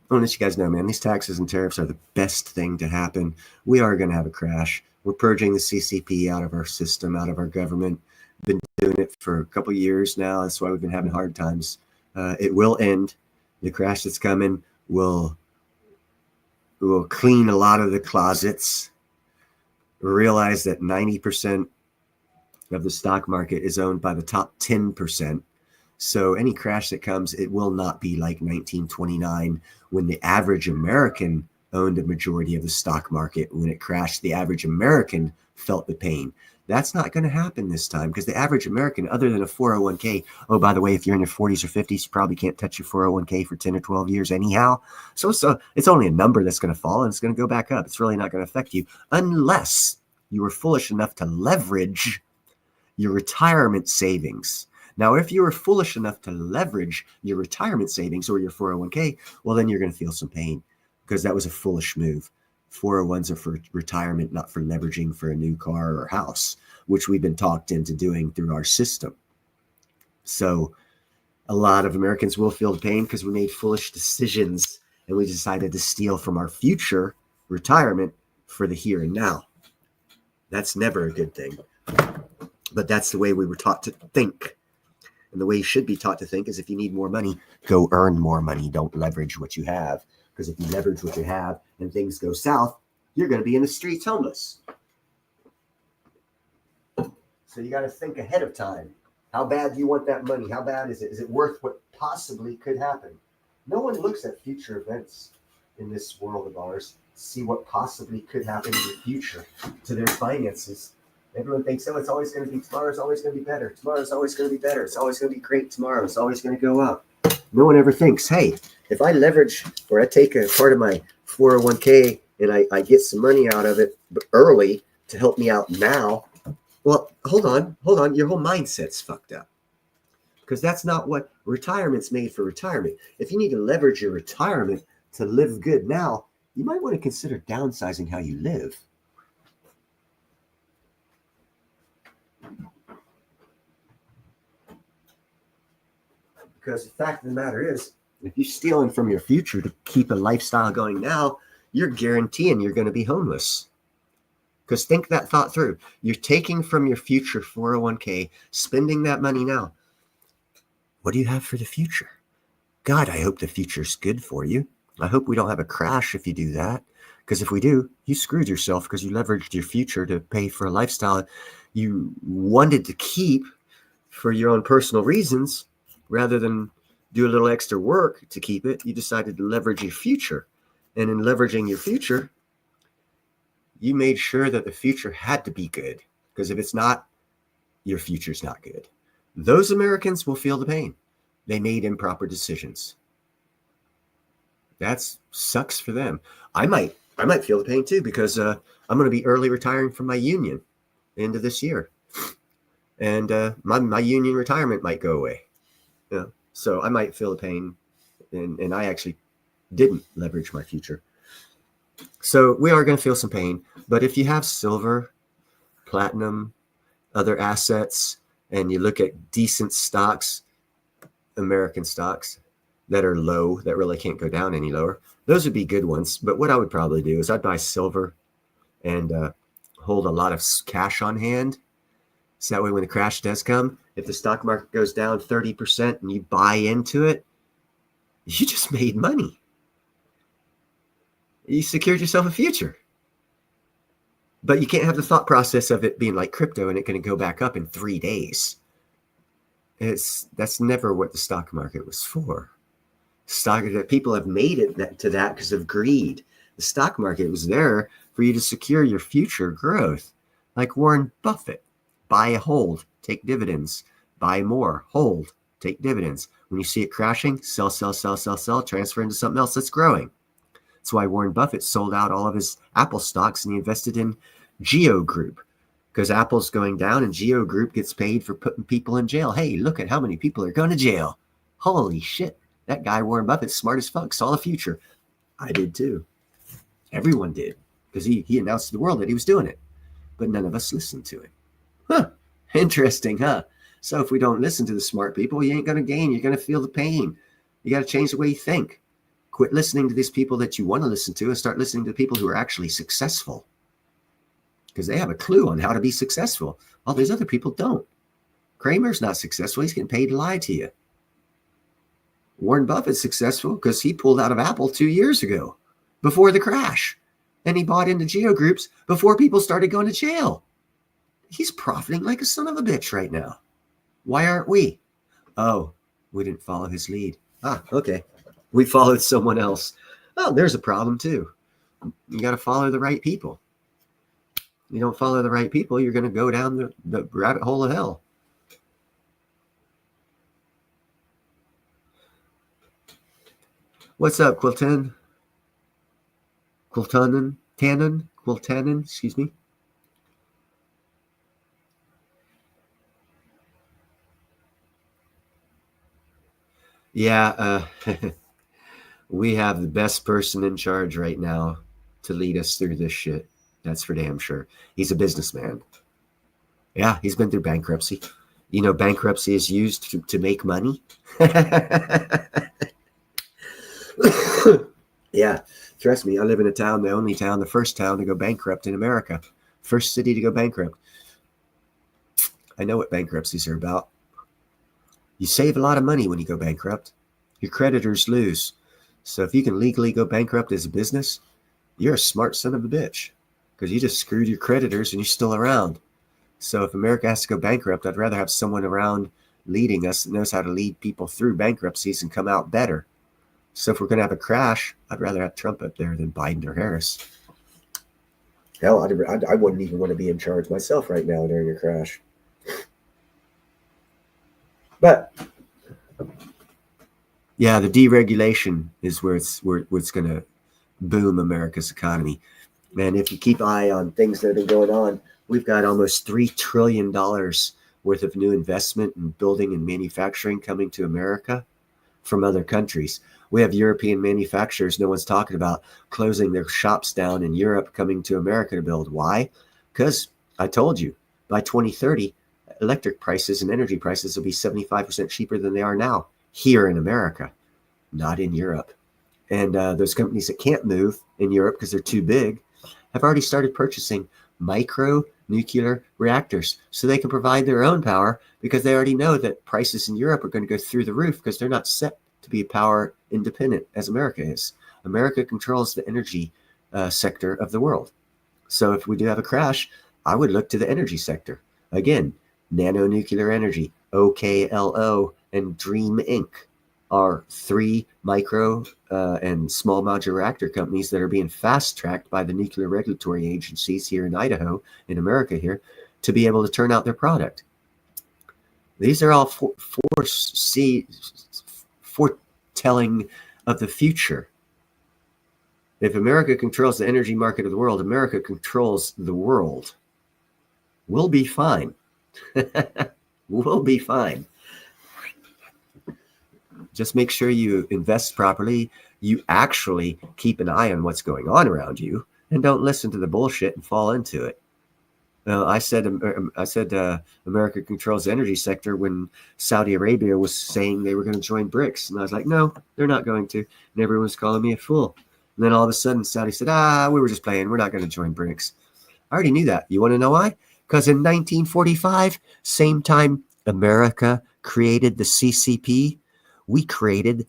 to let you guys know, man, these taxes and tariffs are the best thing to happen. We are going to have a crash. We're purging the CCP out of our system, out of our government. Been doing it for a couple of years now. That's why we've been having hard times. It will end. The crash that's coming will clean a lot of the closets. Realize that 90% of the stock market is owned by the top 10%. So any crash that comes, it will not be like 1929 when the average American owned a majority of the stock market. When it crashed, the average American felt the pain. That's not going to happen this time because the average American, other than a 401k, oh, by the way, if you're in your 40s or 50s, you probably can't touch your 401k for 10 or 12 years anyhow. So it's only a number that's going to fall and it's going to go back up. It's really not going to affect you unless you were foolish enough to leverage your retirement savings. Now, if you were foolish enough to leverage your retirement savings or your 401k, well, then you're going to feel some pain because that was a foolish move. 401s are for retirement, not for leveraging for a new car or house, which we've been talked into doing through our system. So a lot of Americans will feel the pain because we made foolish decisions and we decided to steal from our future retirement for the here and now. That's never a good thing. But that's the way we were taught to think. And the way you should be taught to think is if you need more money, go earn more money. Don't leverage what you have. Because if you leverage what you have and things go south, you're going to be in the streets homeless. So you got to think ahead of time. How bad do you want that money? How bad is it? Is it worth what possibly could happen? No one looks at future events in this world of ours to see what possibly could happen in the future to their finances. Everyone thinks, oh, it's always going to be, tomorrow's always going to be better. Tomorrow's always going to be better. It's always going to be great tomorrow. It's always going to go up. No one ever thinks, hey, if I leverage or I take a part of my 401k and I get some money out of it early to help me out now. Well, hold on. Your whole mindset's fucked up because that's not what retirement's made for retirement. If you need to leverage your retirement to live good now, you might want to consider downsizing how you live. Because the fact of the matter is, if you're stealing from your future to keep a lifestyle going now, you're guaranteeing you're going to be homeless. Because think that thought through. You're taking from your future 401k, spending that money now. What do you have for the future? God, I hope the future's good for you. I hope we don't have a crash if you do that. Because if we do, you screwed yourself because you leveraged your future to pay for a lifestyle you wanted to keep for your own personal reasons. Rather than do a little extra work to keep it, you decided to leverage your future. And in leveraging your future, you made sure that the future had to be good. Because if it's not, your future's not good. Those Americans will feel the pain. They made improper decisions. That sucks for them. I might feel the pain too because I'm going to be early retiring from my union end of this year. And my union retirement might go away. Yeah, so I might feel the pain, and I actually didn't leverage my future. So we are going to feel some pain. But if you have silver, platinum, other assets, and you look at decent stocks, American stocks that are low, that really can't go down any lower, those would be good ones. But what I would probably do is I'd buy silver and hold a lot of cash on hand. So that way when the crash does come, if the stock market goes down 30% and you buy into it, you just made money. You secured yourself a future. But you can't have the thought process of it being like crypto and it going to go back up in 3 days. That's never what the stock market was for. People have made it to that because of greed. The stock market was there for you to secure your future growth. Like Warren Buffett. Buy, hold, take dividends. Buy more, hold, take dividends. When you see it crashing, sell, transfer into something else that's growing. That's why Warren Buffett sold out all of his Apple stocks and he invested in Geo Group because Apple's going down and Geo Group gets paid for putting people in jail. Hey, look at how many people are going to jail. Holy shit. That guy, Warren Buffett, smart as fuck, saw the future. I did too. Everyone did because he announced to the world that he was doing it. But none of us listened to him. Huh. Interesting, huh? So if we don't listen to the smart people, you ain't going to gain. You're going to feel the pain. You got to change the way you think. Quit listening to these people that you want to listen to and start listening to people who are actually successful. Because they have a clue on how to be successful. All these other people don't. Kramer's not successful. He's getting paid to lie to you. Warren Buffett's successful because he pulled out of Apple 2 years ago before the crash. And he bought into Geo Groups before people started going to jail. He's profiting like a son of a bitch right now. Why aren't we? Oh, we didn't follow his lead. Ah, okay. We followed someone else. Oh, there's a problem too. You got to follow the right people. You don't follow the right people, you're going to go down the rabbit hole of hell. What's up, Quiltanen, excuse me. Yeah, we have the best person in charge right now to lead us through this shit. That's for damn sure. He's a businessman. Yeah, he's been through bankruptcy. You know, bankruptcy is used to make money. Yeah, trust me, I live in a town, the first town to go bankrupt in America. First city to go bankrupt. I know what bankruptcies are about. You save a lot of money when you go bankrupt. Your creditors lose. So if you can legally go bankrupt as a business, you're a smart son of a bitch, because you just screwed your creditors and you're still around. So if America has to go bankrupt, I'd rather have someone around leading us that knows how to lead people through bankruptcies and come out better. So if we're going to have a crash, I'd rather have Trump up there than Biden or Harris. Hell, I wouldn't even want to be in charge myself right now during a crash. But yeah, the deregulation is where it's going to boom America's economy. And if you keep an eye on things that have been going on, we've got almost $3 trillion worth of new investment in building and manufacturing coming to America from other countries. We have European manufacturers no one's talking about closing their shops down in Europe, coming to America to build. Why? Because I told you, by 2030, electric prices and energy prices will be 75% cheaper than they are now here in America, not in Europe. And those companies that can't move in Europe because they're too big have already started purchasing micro nuclear reactors so they can provide their own power, because they already know that prices in Europe are going to go through the roof because they're not set to be power independent as America is. America controls the energy sector of the world. So if we do have a crash, I would look to the energy sector. Again, nanonuclear energy, OKLO, and Dream Inc. are 3 micro and small modular reactor companies that are being fast-tracked by the nuclear regulatory agencies here in Idaho, in America here, to be able to turn out their product. These are all foretelling of the future. If America controls the energy market of the world, America controls the world. We'll be fine. We'll be fine. Just make sure you invest properly. You actually keep an eye on what's going on around you, and don't listen to the bullshit and fall into it. I said America controls the energy sector when Saudi Arabia was saying they were going to join BRICS. And I was like, no, they're not going to. And everyone was calling me a fool. And then all of a sudden, Saudi said, we were just playing. We're not going to join BRICS. I already knew that. You want to know why? Because in 1945, same time America created the CCP, we created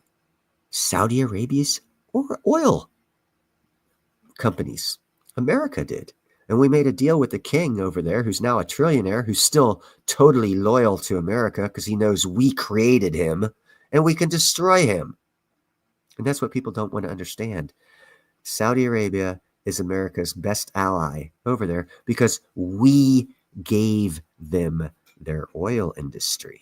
Saudi Arabia's oil companies. America did. And we made a deal with the king over there, who's now a trillionaire, who's still totally loyal to America because he knows we created him and we can destroy him. And that's what people don't want to understand. Saudi Arabia is America's best ally over there because we gave them their oil industry.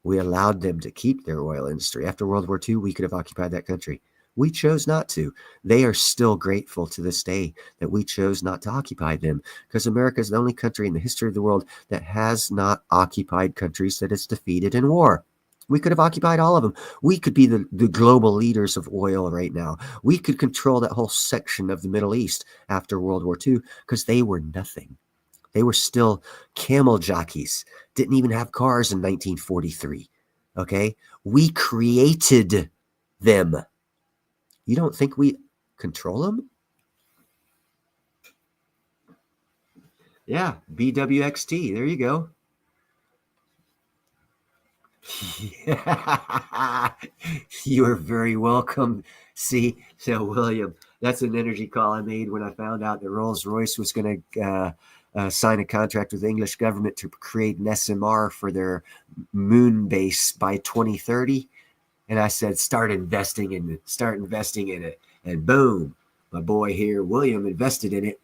We allowed them to keep their oil industry. After World War II, we could have occupied that country. We chose not to. They are still grateful to this day that we chose not to occupy them, because America is the only country in the history of the world that has not occupied countries that it's defeated in war. We could have occupied all of them. We could be the global leaders of oil right now. We could control that whole section of the Middle East after World War II, because they were nothing. They were still camel jockeys, didn't even have cars in 1943. Okay? We created them. You don't think we control them? Yeah, BWXT. There you go. Yeah. You are very welcome. See, so William, that's an energy call I made when I found out that Rolls-Royce was going to sign a contract with the English government to create an SMR for their moon base by 2030. And I said, start investing in it. And boom, My boy here, William, invested in it.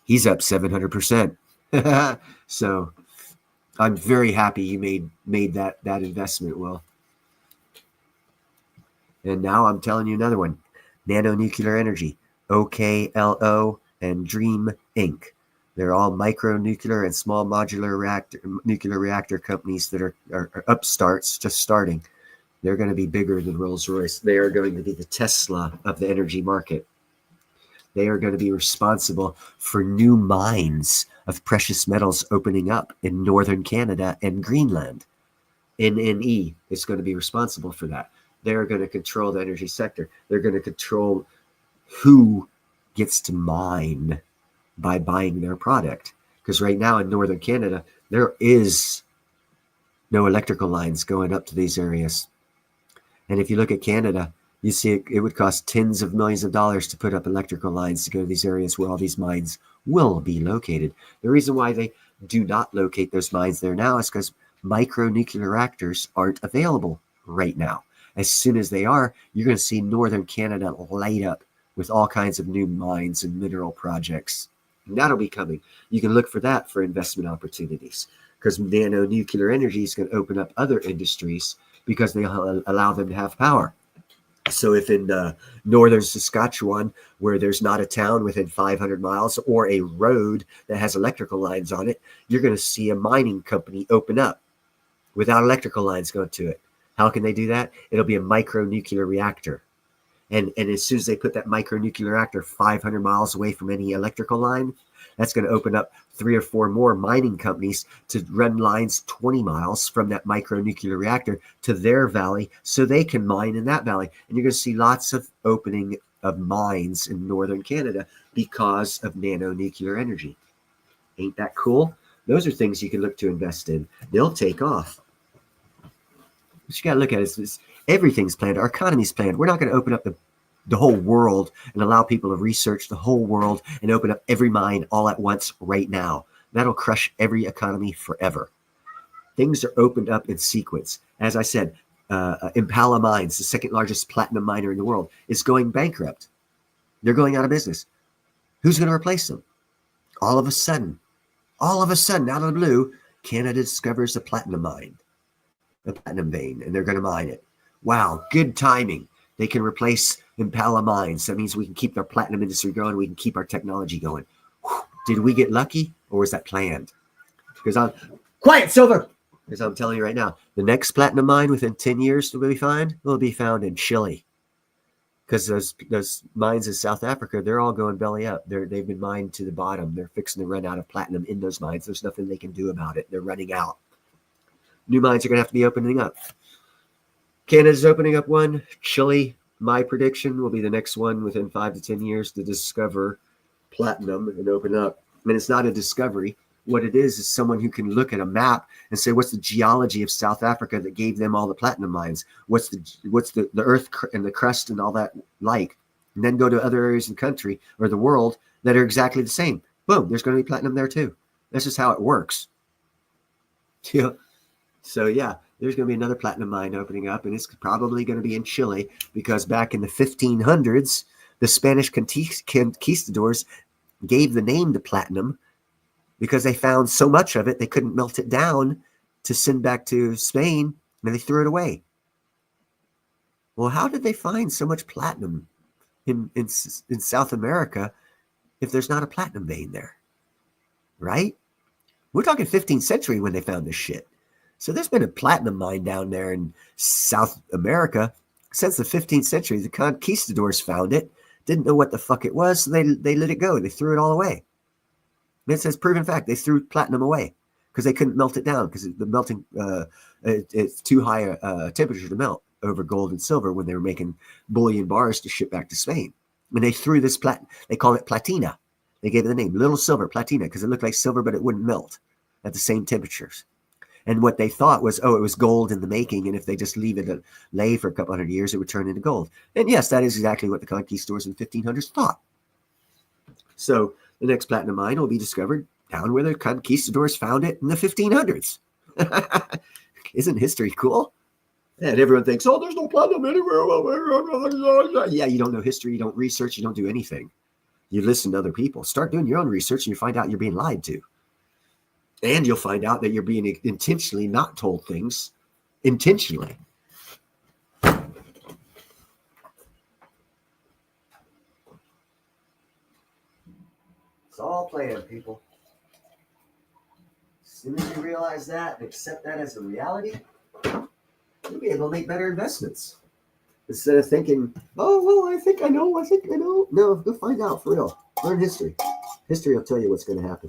He's up 700%. So I'm very happy you made that investment, Will. And now I'm telling you another one. Nano Nuclear Energy, OKLO, and Dream Inc. They're all micro-nuclear and small modular nuclear reactor companies that are upstarts, just starting. They're going to be bigger than Rolls-Royce. They are going to be the Tesla of the energy market. They are going to be responsible for new mines of precious metals opening up in northern Canada and Greenland. NNE is going to be responsible for that. They're going to control the energy sector. They're going to control who gets to mine by buying their product. Because right now in northern Canada, there is no electrical lines going up to these areas. And if you look at Canada, you see it would cost tens of millions of dollars to put up electrical lines to go to these areas where all these mines will be located. The reason why they do not locate those mines there now is because micro-nuclear reactors aren't available right now. As soon as they are, you're going to see northern Canada light up with all kinds of new mines and mineral projects. And that'll be coming. You can look for that for investment opportunities, because nano nuclear energy is going to open up other industries because they allow them to have power. So if in northern Saskatchewan, where there's not a town within 500 miles or a road that has electrical lines on it, you're going to see a mining company open up without electrical lines going to it. How can they do that? It'll be a micro-nuclear reactor. And as soon as they put that micro-nuclear reactor 500 miles away from any electrical line, that's going to open up 3 or 4 more mining companies to run lines 20 miles from that micro-nuclear reactor to their valley so they can mine in that valley. And you're going to see lots of opening of mines in northern Canada because of nano-nuclear energy. Ain't that cool? Those are things you can look to invest in. They'll take off. What you got to look at is everything's planned. Our economy's planned. We're not going to open up the whole world and allow people to research the whole world and open up every mine all at once right now. That'll crush every economy forever. Things are opened up in sequence. As I said, Impala Mines, the second largest platinum miner in the world, is going bankrupt. They're going out of business. Who's going to replace them? All of a sudden, out of the blue, Canada discovers a platinum mine, a platinum vein, and they're going to mine it. Wow, good timing. They can replace Impala Mines. That means we can keep their platinum industry going. We can keep our technology going. Whew. Did we get lucky, or was that planned? Because quiet, Silver. Because I'm telling you right now, the next platinum mine within 10 years will be found in Chile. Because those mines in South Africa, they're all going belly up. They've been mined to the bottom. They're fixing to run out of platinum in those mines. There's nothing they can do about it. They're running out. New mines are going to have to be opening up. Canada's opening up one. Chile, my prediction, will be the next one within 5 to 10 years to discover platinum and open up. I mean, it's not a discovery. What it is someone who can look at a map and say, what's the geology of South Africa that gave them all the platinum mines? What's the earth and the crust and all that like? And then go to other areas of the country or the world that are exactly the same. Boom, there's going to be platinum there too. That's just how it works. Yeah. So yeah, there's going to be another platinum mine opening up, and it's probably going to be in Chile, because back in the 1500s, the Spanish conquistadors gave the name to platinum because they found so much of it they couldn't melt it down to send back to Spain, and they threw it away. Well, how did they find so much platinum in South America if there's not a platinum vein there? Right? We're talking 15th century when they found this shit. So there's been a platinum mine down there in South America since the 15th century. The conquistadors found it, didn't know what the fuck it was, so they let it go. They threw it all away. And it says proven fact. They threw platinum away because they couldn't melt it down because the melting it's too high a temperature to melt over gold and silver when they were making bullion bars to ship back to Spain. And they threw this they call it platina. They gave it the name little silver, platina, because it looked like silver, but it wouldn't melt at the same temperatures. And what they thought was, it was gold in the making, and if they just leave it lay for a couple hundred years, it would turn into gold. And yes, that is exactly what the conquistadors in the 1500s thought. So the next platinum mine will be discovered down where the conquistadors found it in the 1500s. Isn't history cool? And everyone thinks, there's no platinum anywhere. Yeah, you don't know history, you don't research, you don't do anything. You listen to other people. Start doing your own research and you find out you're being lied to. And you'll find out that you're being intentionally not told things intentionally. It's all planned, people. As soon as you realize that and accept that as a reality, you'll be able to make better investments. Instead of thinking, oh, well, I think I know. No, go find out for real. Learn history. History will tell you what's going to happen.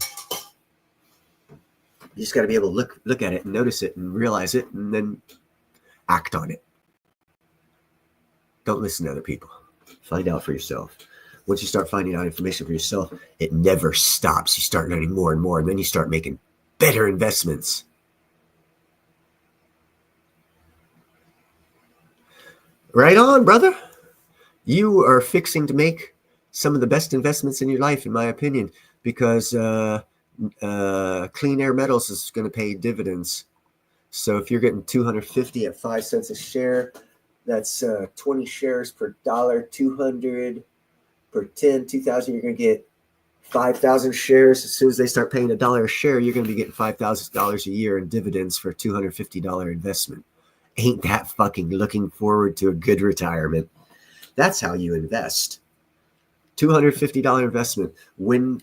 You just got to be able to look at it and notice it and realize it and then act on it. Don't listen to other people. Find out for yourself. Once you start finding out information for yourself, it never stops. You start learning more and more, and then you start making better investments. Right on, brother. You are fixing to make some of the best investments in your life, in my opinion, because clean air metals is going to pay dividends. So if you're getting 250 at 5 cents a share, that's 20 shares per dollar, 200 per 10, 2,000. You're going to get 5,000 shares. As soon as they start paying $1 a share, you're going to be getting $5,000 a year in dividends for a $250 investment. Ain't that fucking looking forward to a good retirement? That's how you invest. $250 investment when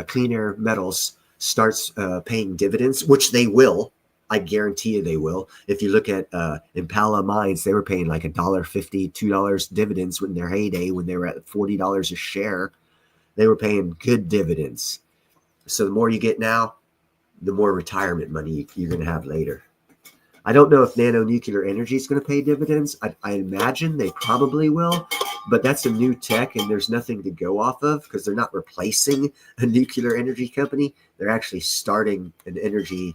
clean air metals starts paying dividends, which they will. I guarantee you they will. If you look at Impala Mines, they were paying like $1.50, $2 dividends in their heyday when they were at $40 a share. They were paying good dividends. So the more you get now, the more retirement money you're going to have later. I don't know if nano-nuclear energy is going to pay dividends. I imagine they probably will, but that's a new tech and there's nothing to go off of because they're not replacing a nuclear energy company. They're actually starting an energy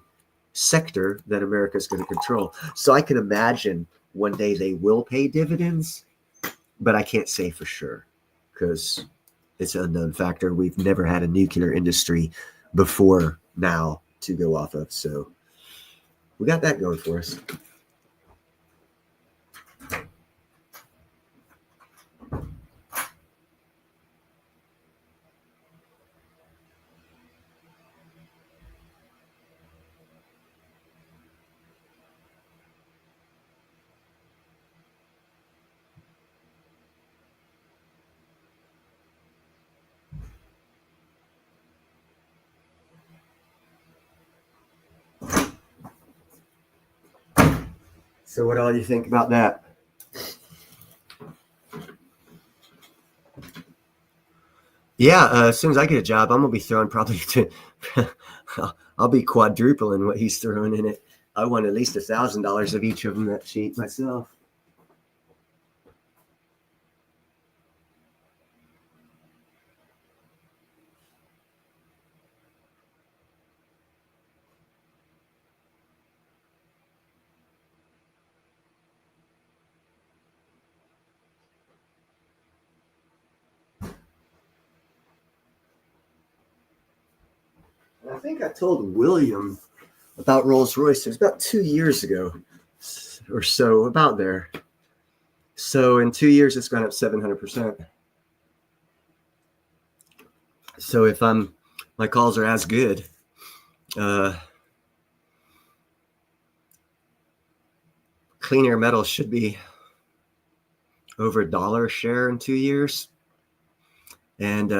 sector that America is going to control. So I can imagine one day they will pay dividends, but I can't say for sure because it's an unknown factor. We've never had a nuclear industry before now to go off of. So we got that going for us. So what all do you think about that? Yeah, as soon as I get a job, I'm gonna be throwing probably I'll be quadrupling what he's throwing in it. I want at least $1,000 of each of them that sheet myself. I think I told William about Rolls-Royce. It was about 2 years ago or so, about there. So in 2 years, it's gone up 700%. So if my calls are as good, clean air metals should be over $1 a share in 2 years. And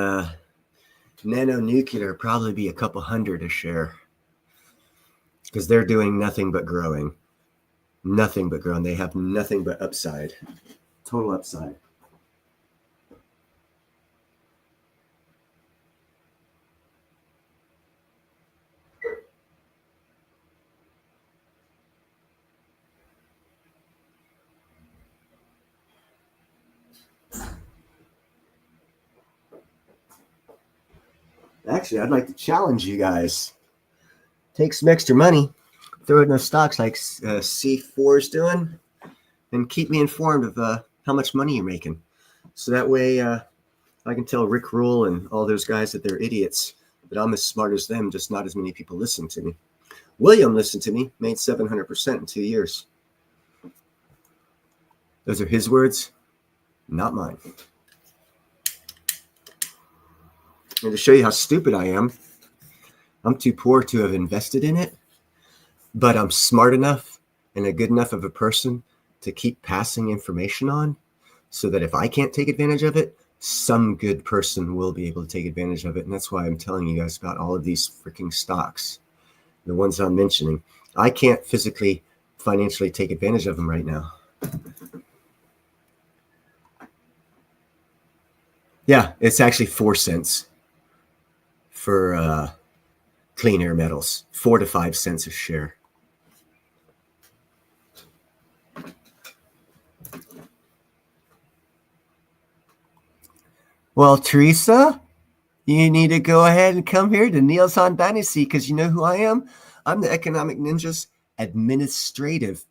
nano-nuclear probably be a couple hundred a share because they're doing nothing but growing. Nothing but growing. They have nothing but upside. Total upside. Actually, I'd like to challenge you guys. Take some extra money, throw it in those stocks like C4 is doing, and keep me informed of how much money you're making. So that way I can tell Rick Rule and all those guys that they're idiots, but I'm as smart as them, just not as many people listen to me. William listened to me, made 700% in 2 years. Those are his words, not mine. And to show you how stupid I am, I'm too poor to have invested in it, but I'm smart enough and a good enough of a person to keep passing information on so that if I can't take advantage of it, some good person will be able to take advantage of it. And that's why I'm telling you guys about all of these freaking stocks, the ones I'm mentioning. I can't physically, financially take advantage of them right now. Yeah, it's actually 4 cents for clean air metals, 4 to 5 cents a share. Well, Teresa, you need to go ahead and come here to Neil's on Dynasty because you know who I am? I'm the Economic Ninja's administrative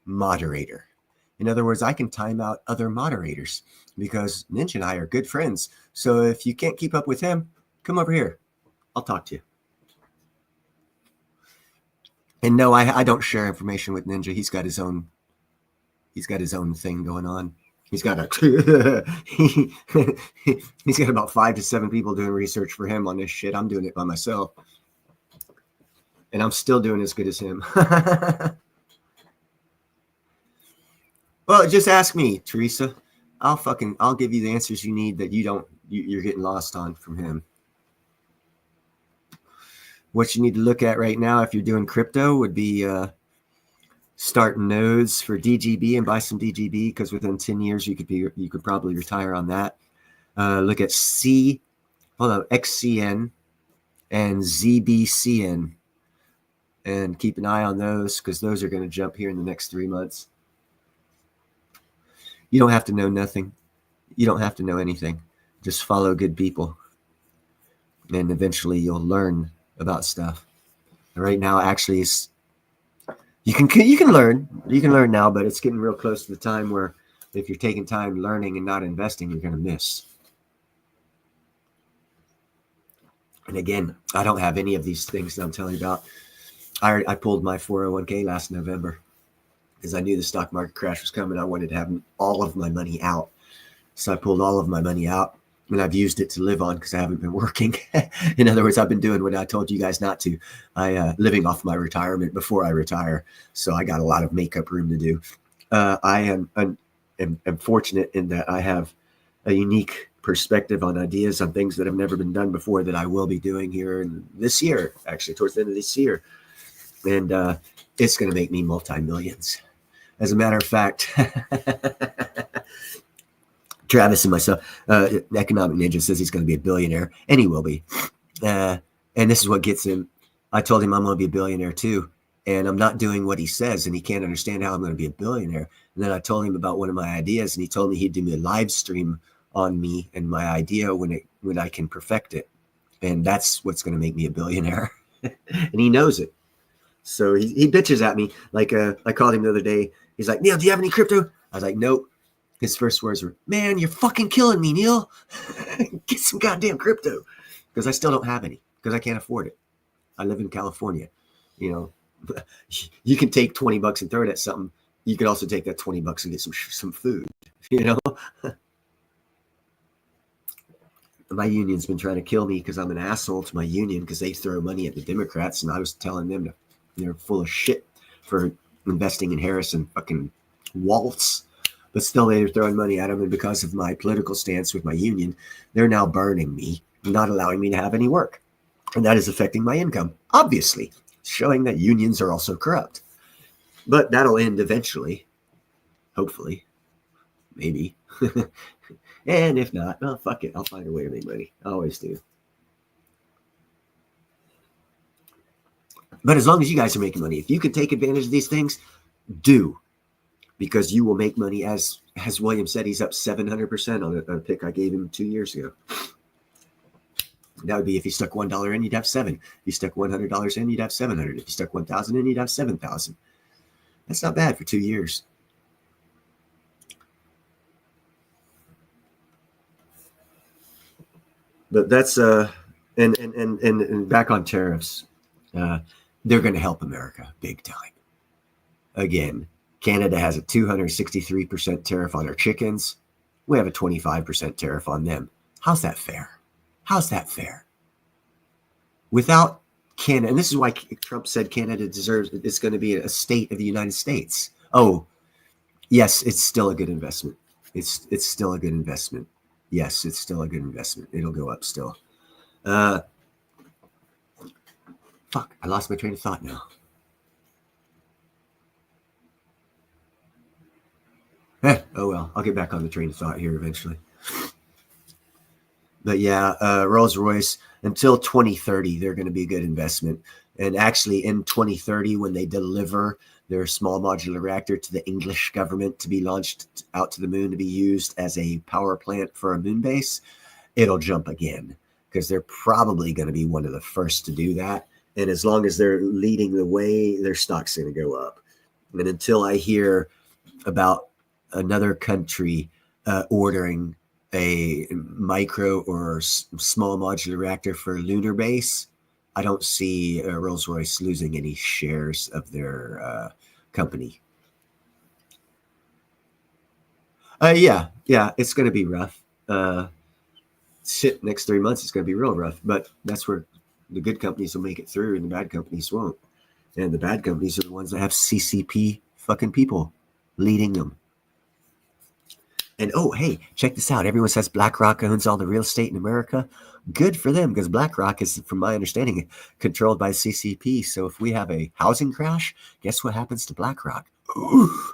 moderator. In other words, I can time out other moderators because Ninja and I are good friends. So if you can't keep up with him, come over here. I'll talk to you. And no, I don't share information with Ninja. He's got his own thing going on. He's got he's got about 5 to 7 people doing research for him on this shit. I'm doing it by myself. And I'm still doing as good as him. Well, just ask me, Teresa. I'll give you the answers you need that you're getting lost on from him. What you need to look at right now if you're doing crypto would be start nodes for DGB and buy some DGB because within 10 years you could probably retire on that. Look at XCN and ZBCN and keep an eye on those because those are going to jump here in the next 3 months. You don't have to know nothing. You don't have to know anything. Just follow good people and eventually you'll learn about stuff. Right now, actually, you can learn now, but it's getting real close to the time where if you're taking time learning and not investing, you're going to miss. And again, I don't have any of these things that I'm telling you about. I pulled my 401k last November because I knew the stock market crash was coming. I wanted to have all of my money out. So I pulled all of my money out. And I've used it to live on because I haven't been working. In other words, I've been doing what I told you guys not to. Living off my retirement before I retire. So I got a lot of makeup room to do. I am fortunate in that I have a unique perspective on ideas on things that have never been done before that I will be doing here in this year, actually towards the end of this year. And it's going to make me multi-millions. As a matter of fact, Travis and myself, Economic Ninja says he's going to be a billionaire, and he will be. And this is what gets him. I told him I'm going to be a billionaire too, and I'm not doing what he says, and he can't understand how I'm going to be a billionaire. And then I told him about one of my ideas, and he told me he'd do me a live stream on me and my idea when I can perfect it, and that's what's going to make me a billionaire. And he knows it. So he bitches at me. Like I called him the other day. He's like, Neil, do you have any crypto? I was like, nope. His first words were, man, you're fucking killing me, Neil. Get some goddamn crypto. Because I still don't have any. Because I can't afford it. I live in California. You know, you can take $20 and throw it at something. You could also take that $20 and get some food. You know? My union's been trying to kill me because I'm an asshole to my union because they throw money at the Democrats. And I was telling them they're full of shit for investing in Harris and fucking Waltz. But still, they're throwing money at them. And because of my political stance with my union, they're now burning me, not allowing me to have any work. And that is affecting my income, obviously, showing that unions are also corrupt. But that'll end eventually, hopefully, maybe. And if not, well, fuck it. I'll find a way to make money. I always do. But as long as you guys are making money, if you can take advantage of these things, do. Because you will make money, as William said, he's up 700% on a pick I gave him 2 years ago. That would be if you stuck $1 in, you'd have 7. If you stuck $100 in, you'd have 700. If you stuck 1,000 in, you'd have 7,000. That's not bad for 2 years. But that's and back on tariffs, they're going to help America big time. Again. Canada has a 263% tariff on our chickens. We have a 25% tariff on them. How's that fair? How's that fair? Without Canada, and this is why Trump said Canada deserves, it's going to be a state of the United States. Oh, yes, it's still a good investment. It's still a good investment. Yes, it's still a good investment. It'll go up still. Fuck, I lost my train of thought now. Oh well, I'll get back on the train of thought here eventually. But yeah, Rolls-Royce, until 2030, they're going to be a good investment. And actually, in 2030, when they deliver their small modular reactor to the English government to be launched out to the moon to be used as a power plant for a moon base, it'll jump again because they're probably going to be one of the first to do that. And as long as they're leading the way, their stock's going to go up. And until I hear about another country ordering a micro or small modular reactor for lunar base, I don't see Rolls-Royce losing any shares of their company. Yeah, it's going to be rough. Next 3 months, it's going to be real rough. But that's where the good companies will make it through and the bad companies won't. And the bad companies are the ones that have CCP fucking people leading them. And oh, hey, check this out. Everyone says BlackRock owns all the real estate in America. Good for them, because BlackRock is, from my understanding, controlled by CCP. So if we have a housing crash, guess what happens to BlackRock? Ooh,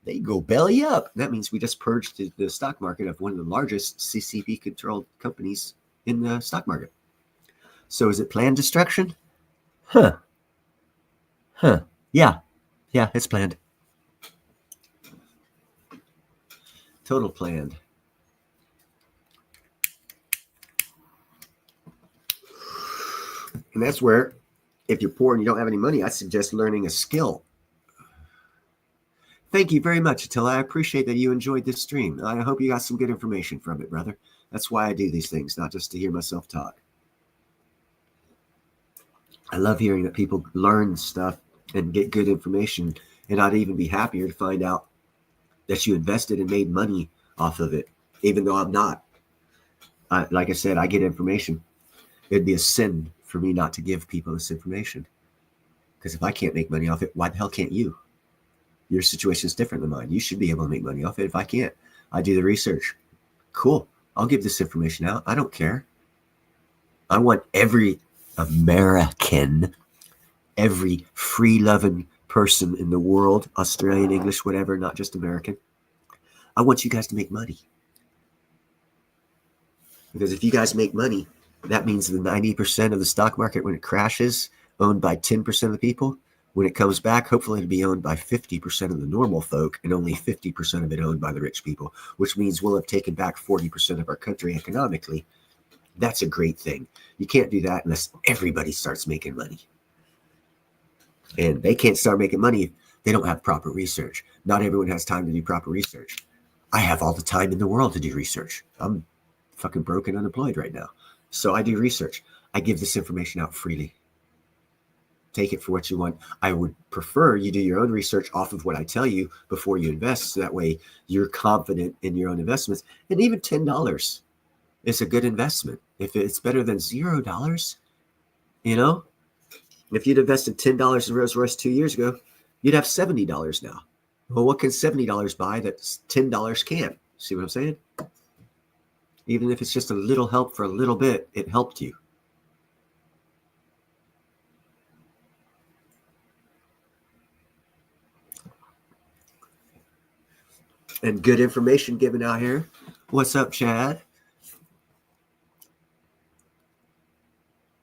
they go belly up. That means we just purged the stock market of one of the largest CCP-controlled companies in the stock market. So is it planned destruction? Huh. Yeah, it's planned. Total planned. And that's where, if you're poor and you don't have any money, I suggest learning a skill. Thank you very much, Attila. I appreciate that you enjoyed this stream. I hope you got some good information from it, brother. That's why I do these things, not just to hear myself talk. I love hearing that people learn stuff and get good information, and I'd even be happier to find out that you invested and made money off of it, even though I'm not. Like I said, I get information. It'd be a sin for me not to give people this information. Because if I can't make money off it, why the hell can't you? Your situation is different than mine. You should be able to make money off it. If I can't, I do the research. Cool. I'll give this information out. I don't care. I want every American, every free-loving person in the world, Australian, English, whatever, not just American. I want you guys to make money. Because if you guys make money, that means the 90% of the stock market, when it crashes, owned by 10% of the people. When it comes back, hopefully it'll be owned by 50% of the normal folk and only 50% of it owned by the rich people, which means we'll have taken back 40% of our country economically. That's a great thing. You can't do that unless everybody starts making money. And they can't start making money if they don't have proper research. Not everyone has time to do proper research. I have all the time in the world to do research. I'm fucking broke and unemployed right now. So I do research. I give this information out freely. Take it for what you want. I would prefer you do your own research off of what I tell you before you invest. So that way you're confident in your own investments. And even $10 is a good investment. If it's better than $0, you know, if you'd invested $10 in Rolls-Royce 2 years ago, you'd have $70 now. Well, what can $70 buy that $10 can't? See what I'm saying? Even if it's just a little help for a little bit, it helped you. And good information given out here. What's up, Chad?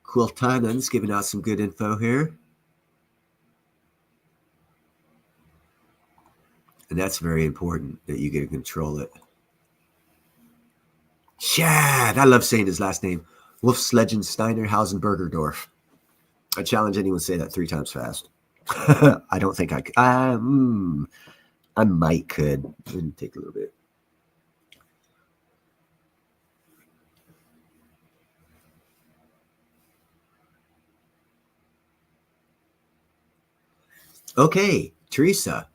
Cool Timans giving out some good info here. And that's very important that you get to control it. Chad, I love saying his last name. Wolfslegend Steiner Hausenbergerdorf. I challenge anyone to say that 3 times fast. I don't think I could. I might could. Let me take a little bit. Okay, Teresa.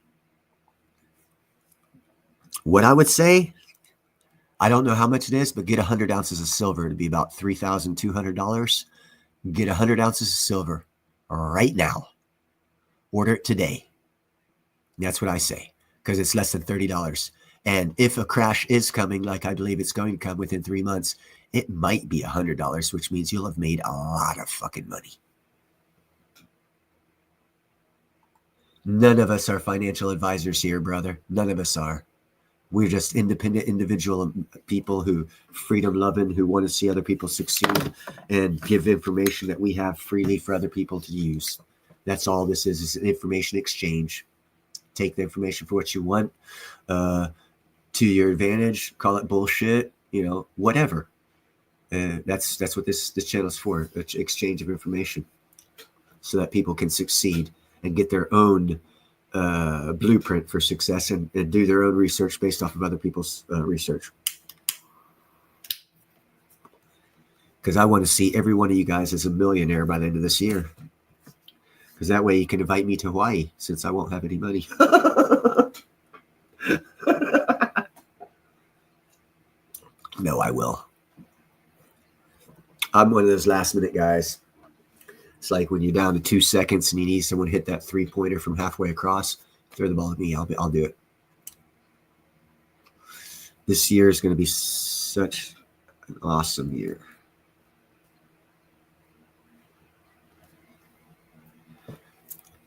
What I would say, I don't know how much it is, but get 100 ounces of silver. It'd be about $3,200. Get 100 ounces of silver right now. Order it today. That's what I say, because it's less than $30. And if a crash is coming, like I believe it's going to come within 3 months, it might be $100, which means you'll have made a lot of fucking money. None of us are financial advisors here, brother. None of us are. We're just independent individual people who freedom loving, who want to see other people succeed and give information that we have freely for other people to use. That's all this is an information exchange. Take the information for what you want, to your advantage, call it bullshit, whatever. That's what this channel is for, exchange of information, so that people can succeed and get their own blueprint for success and do their own research based off of other people's research. Because I want to see every one of you guys as a millionaire by the end of this year. Because that way you can invite me to Hawaii, since I won't have any money. No, I will. I'm one of those last minute guys. It's like when you're down to 2 seconds and you need someone to hit that 3-pointer from halfway across, throw the ball at me. I'll do it. This year is going to be such an awesome year.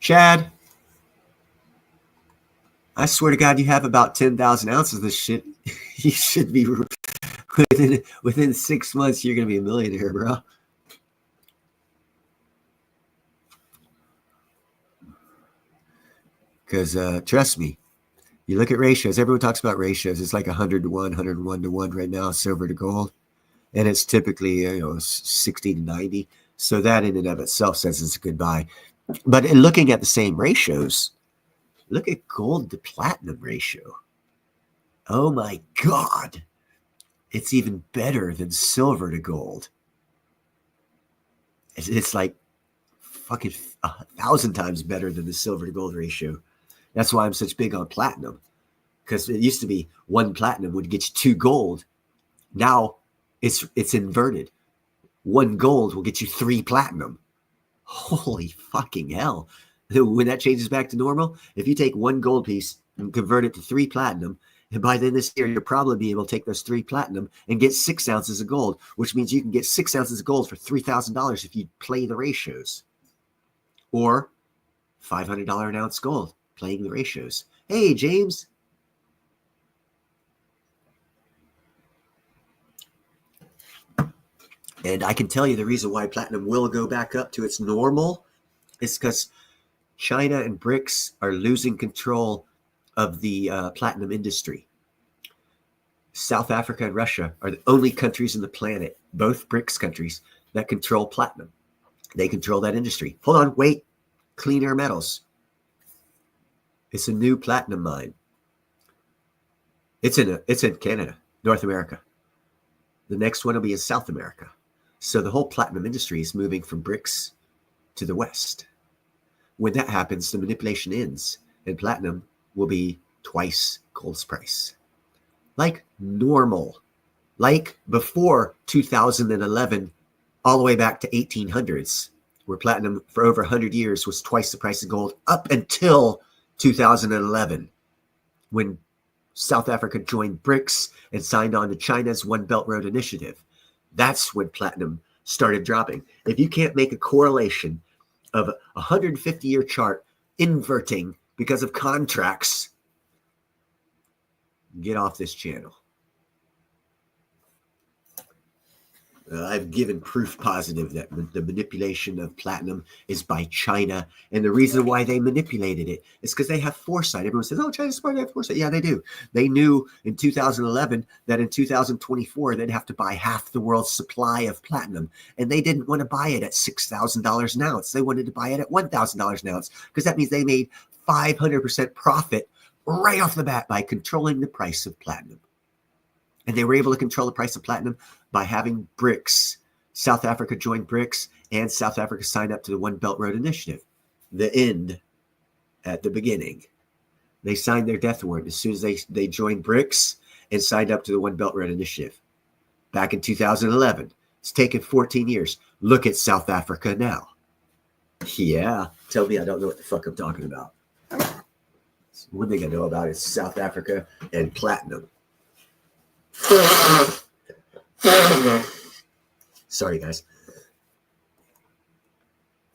Chad, I swear to God, you have about 10,000 ounces of this shit. You should be within 6 months. You're going to be a millionaire, bro. Because trust me, you look at ratios. Everyone talks about ratios. It's like 100 to 1, 101 to 1 right now, silver to gold. And it's typically 60 to 90. So that in and of itself says it's a good buy. But in looking at the same ratios, look at gold to platinum ratio. Oh my God. It's even better than silver to gold. It's like fucking 1,000 times better than the silver to gold ratio. That's why I'm such big on platinum. Because it used to be 1 platinum would get you 2 gold. Now it's inverted. 1 gold will get you 3 platinum. Holy fucking hell. When that changes back to normal, if you take 1 gold piece and convert it to 3 platinum, and by then this year, you'll probably be able to take those 3 platinum and get 6 ounces of gold, which means you can get 6 ounces of gold for $3,000 if you play the ratios. Or $500 an ounce gold, playing the ratios. Hey, James. And I can tell you the reason why platinum will go back up to its normal is because China and BRICS are losing control of the platinum industry. South Africa and Russia are the only countries in the planet, both BRICS countries, that control platinum. They control that industry. Hold on, wait. Clean Air Metals. It's a new platinum mine. It's in Canada, North America. The next one will be in South America. So the whole platinum industry is moving from BRICS to the West. When that happens, the manipulation ends, and platinum will be twice gold's price. Like normal. Like before 2011, all the way back to 1800s, where platinum for over 100 years was twice the price of gold up until 2011, when South Africa joined BRICS and signed on to China's One Belt Road Initiative. That's when platinum started dropping. If you can't make a correlation of a 150-year chart inverting because of contracts, get off this channel. I've given proof positive that the manipulation of platinum is by China. And the reason why they manipulated it is because they have foresight. Everyone says, oh, China's smart, they have foresight. Yeah, they do. They knew in 2011 that in 2024, they'd have to buy half the world's supply of platinum. And they didn't want to buy it at $6,000 an ounce. They wanted to buy it at $1,000 an ounce, because that means they made 500% profit right off the bat by controlling the price of platinum. And they were able to control the price of platinum by having BRICS. South Africa joined BRICS, and South Africa signed up to the One Belt Road Initiative. The end at the beginning. They signed their death warrant as soon as they joined BRICS, and signed up to the One Belt Road Initiative back in 2011. It's taken 14 years. Look at South Africa now. Yeah, tell me I don't know what the fuck I'm talking about. One thing I know about is South Africa and platinum. Sorry, guys.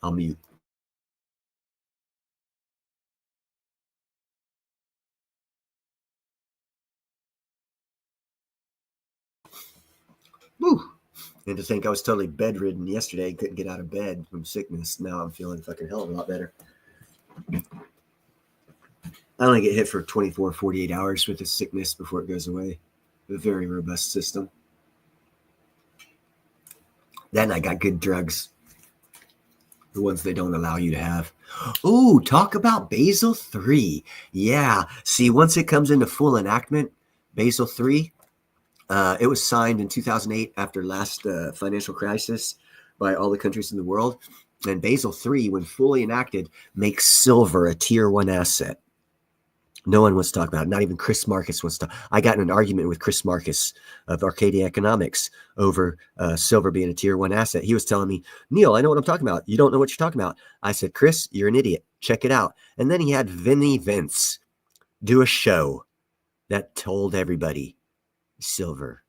I'll mute. Woo. And to think I was totally bedridden yesterday and couldn't get out of bed from sickness. Now I'm feeling fucking hell of a lot better. I only get hit for 24, 48 hours with the sickness before it goes away. A very robust system. Then I got good drugs. The ones they don't allow you to have. Oh, talk about Basel III. Yeah. See, once it comes into full enactment, Basel III, it was signed in 2008 after last financial crisis by all the countries in the world. And Basel III, when fully enacted, makes silver a tier 1 asset. No one wants to talk about it. Not even Chris Marcus wants to. I got in an argument with Chris Marcus of Arcadia Economics over silver being a tier 1 asset. He was telling me, Neil, I know what I'm talking about. You don't know what you're talking about. I said, Chris, you're an idiot. Check it out. And then he had Vinny Vince do a show that told everybody silver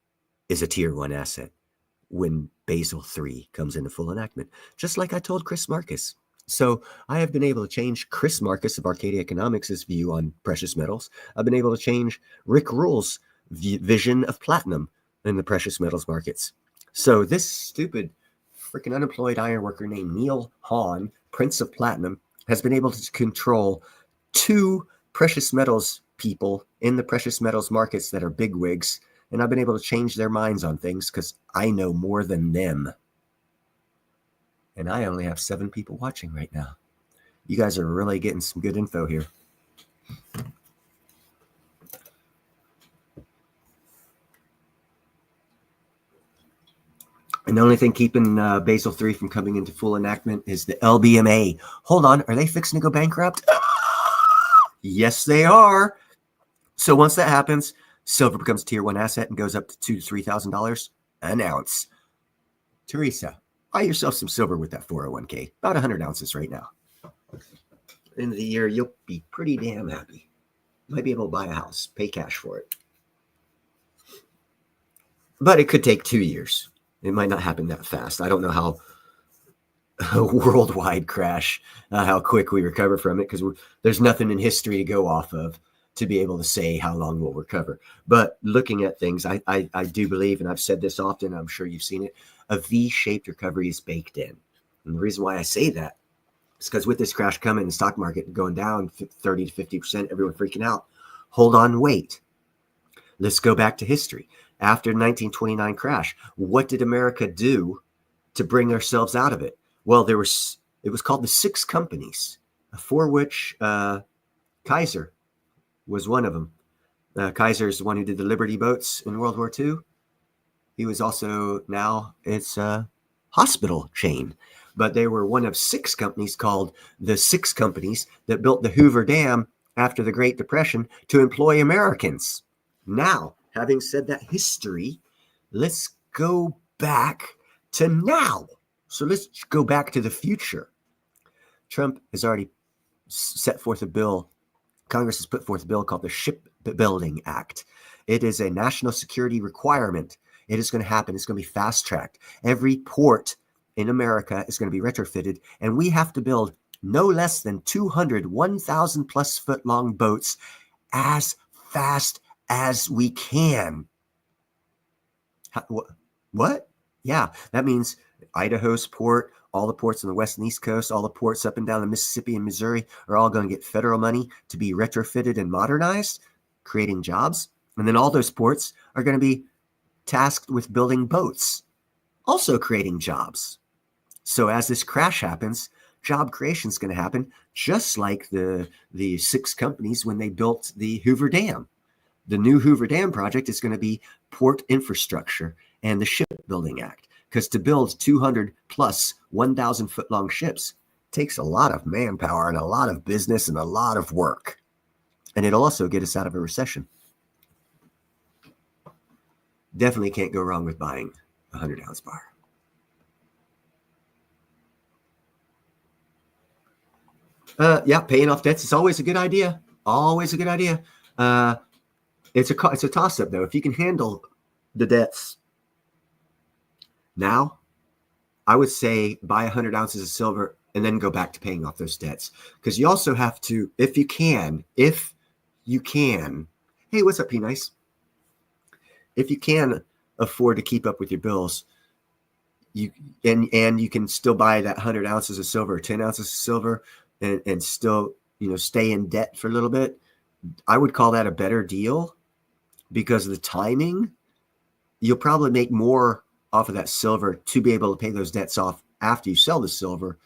is a tier 1 asset when Basel III comes into full enactment, just like I told Chris Marcus. So I have been able to change Chris Marcus of Arcadia Economics' view on precious metals. I've been able to change Rick Rule's vision of platinum in the precious metals markets. So this stupid freaking unemployed ironworker named Neil Hahn, Prince of Platinum, has been able to control 2 precious metals people in the precious metals markets that are bigwigs. And I've been able to change their minds on things because I know more than them. And I only have 7 people watching right now. You guys are really getting some good info here. And the only thing keeping Basel III from coming into full enactment is the LBMA. Hold on, are they fixing to go bankrupt? Yes, they are. So once that happens, silver becomes a tier 1 asset and goes up to $2,000 to $3,000 an ounce. Teresa, buy yourself some silver with that 401k. About 100 ounces right now. End of the year, you'll be pretty damn happy. Might be able to buy a house, pay cash for it. But it could take 2 years. It might not happen that fast. I don't know how a worldwide crash, how quick we recover from it, because there's nothing in history to go off of to be able to say how long we'll recover. But looking at things, I do believe, and I've said this often, I'm sure you've seen it, a V-shaped recovery is baked in. And the reason why I say that is because with this crash coming, the stock market going down 30 to 50%, everyone freaking out. Hold on, wait. Let's go back to history. After the 1929 crash, what did America do to bring ourselves out of it? Well, it was called the 6 companies, for which Kaiser was one of them. Kaiser is the one who did the Liberty boats in World War II. He was also now it's a hospital chain. But they were one of 6 companies called the 6 companies that built the Hoover Dam after the Great Depression to employ Americans. Now, having said that history, let's go back to now. So let's go back to the future. Trump has already set forth a bill. Congress has put forth a bill called the Shipbuilding Act. It is a national security requirement. It is going to happen. It's going to be fast-tracked. Every port in America is going to be retrofitted, and we have to build no less than 200 1,000-plus foot long boats as fast as we can. What? Yeah, that means Idaho's port, all the ports on the west and east coast, all the ports up and down the Mississippi and Missouri are all going to get federal money to be retrofitted and modernized, creating jobs. And then all those ports are going to be tasked with building boats, also creating jobs. So as this crash happens, job creation is going to happen, just like the 6 companies when they built the Hoover Dam. The new Hoover Dam project is going to be port infrastructure and the Shipbuilding Act, because to build 200 plus 1,000 foot long ships takes a lot of manpower and a lot of business and a lot of work. And it'll also get us out of a recession. Definitely can't go wrong with buying a 100-ounce bar. Yeah, paying off debts is always a good idea. Always a good idea. It's a toss-up, though. If you can handle the debts now, I would say buy 100 ounces of silver and then go back to paying off those debts. Because you also have to, if you can, hey, what's up, P-Nice? If you can afford to keep up with your bills, you can still buy that 100 ounces of silver, 10 ounces of silver, and still, stay in debt for a little bit. I would call that a better deal because of the timing. You'll probably make more off of that silver to be able to pay those debts off after you sell the silver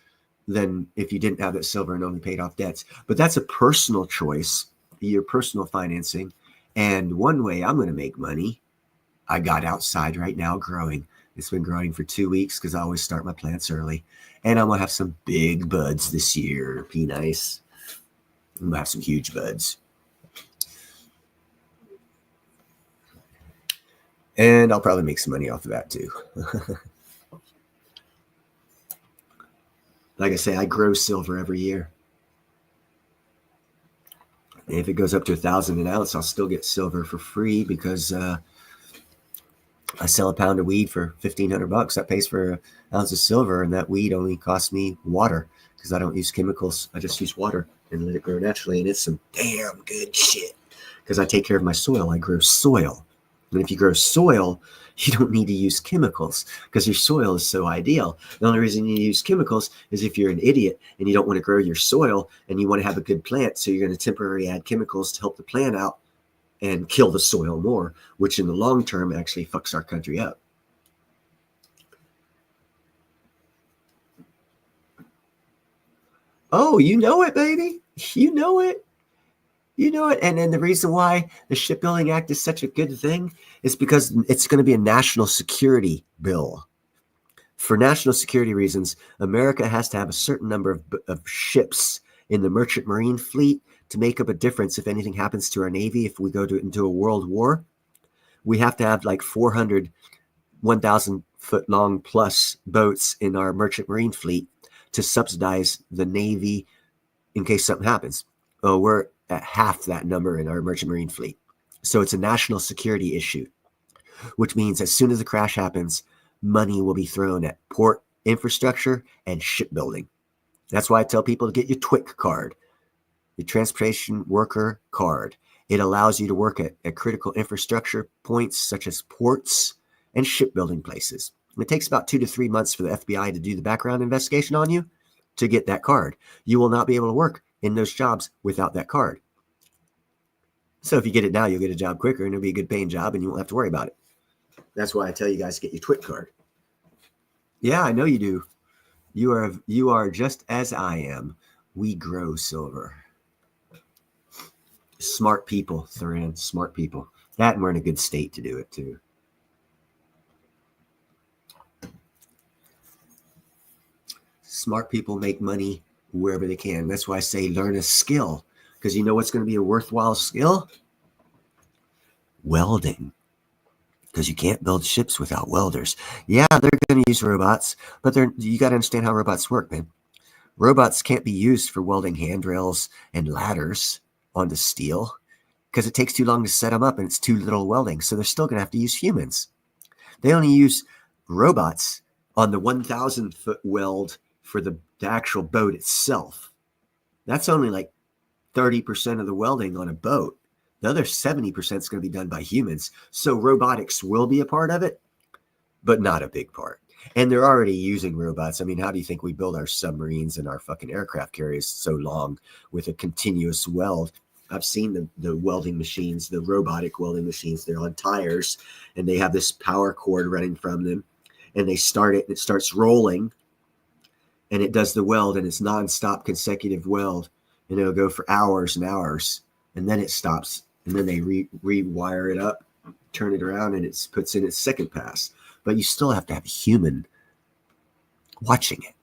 than if you didn't have that silver and only paid off debts. But that's a personal choice, your personal financing. And one way I'm going to make money, I got outside right now growing. It's been growing for 2 weeks because I always start my plants early. And I'm going to have some big buds this year. Be nice. I'm going to have some huge buds. And I'll probably make some money off of that too. Like I say, I grow silver every year. And if it goes up to 1,000 an ounce, I'll still get silver for free because I sell a pound of weed for $1,500. That pays for an ounce of silver, and that weed only costs me water because I don't use chemicals. I just use water and let it grow naturally, and it's some damn good shit because I take care of my soil. I grow soil. And if you grow soil, you don't need to use chemicals because your soil is so ideal. The only reason you use chemicals is if you're an idiot and you don't want to grow your soil and you want to have a good plant. So you're going to temporarily add chemicals to help the plant out and kill the soil more, which in the long term actually fucks our country up. Oh, you know it, baby. You know it. You know it. And then the reason why the Shipbuilding Act is such a good thing is because it's going to be a national security bill. For national security reasons, America has to have a certain number of ships in the merchant marine fleet to make up a difference if anything happens to our Navy. If we go into a world war, we have to have like 400 1,000 foot long plus boats in our merchant marine fleet to subsidize the Navy in case something happens. Oh, we're at half that number in our merchant marine fleet. So it's a national security issue, which means as soon as the crash happens, money will be thrown at port infrastructure and shipbuilding. That's why I tell people to get your TWIC card, your transportation worker card. It allows you to work at critical infrastructure points such as ports and shipbuilding places. It takes about 2 to 3 months for the FBI to do the background investigation on you to get that card. You will not be able to work in those jobs without that card. So if you get it now, you'll get a job quicker and it'll be a good paying job and you won't have to worry about it. That's why I tell you guys to get your TWIC card. Yeah, I know you do. You are just as I am. We grow silver. Smart people, Thuran, smart people. That, and we're in a good state to do it too. Smart people make money wherever they can. That's why I say learn a skill. Because you know what's going to be a worthwhile skill? Welding. Because you can't build ships without welders. Yeah, they're going to use robots, but you got to understand how robots work, man. Robots can't be used for welding handrails and ladders onto steel because it takes too long to set them up and it's too little welding. So they're still going to have to use humans. They only use robots on the 1,000 foot weld for the actual boat itself. That's only like 30% of the welding on a boat. The other 70% is going to be done by humans. So robotics will be a part of it, but not a big part. And they're already using robots. I mean, how do you think we build our submarines and our fucking aircraft carriers so long with a continuous weld? I've seen the welding machines, the robotic welding machines. They're on tires and they have this power cord running from them and they start it and it starts rolling and it does the weld and it's nonstop consecutive weld and it'll go for hours and hours and then it stops and then they rewire it up, turn it around and it puts in its second pass. But you still have to have a human watching it.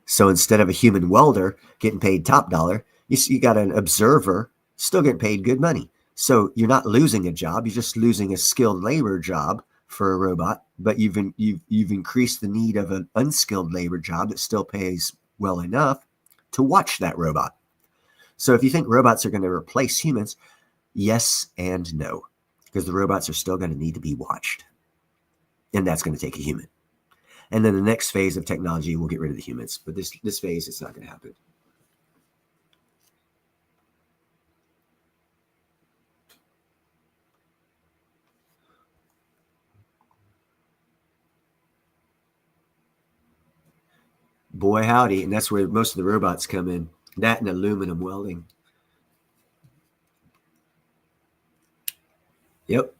So instead of a human welder getting paid top dollar, you got an observer still getting paid good money. So you're not losing a job. You're just losing a skilled labor job for a robot, but you've increased the need of an unskilled labor job that still pays well enough to watch that robot. So if you think robots are going to replace humans, yes and no, because the robots are still going to need to be watched. And that's going to take a human. And then the next phase of technology will get rid of the humans. But this phase, it's not going to happen. Boy, howdy. And that's where most of the robots come in. That and aluminum welding. Yep.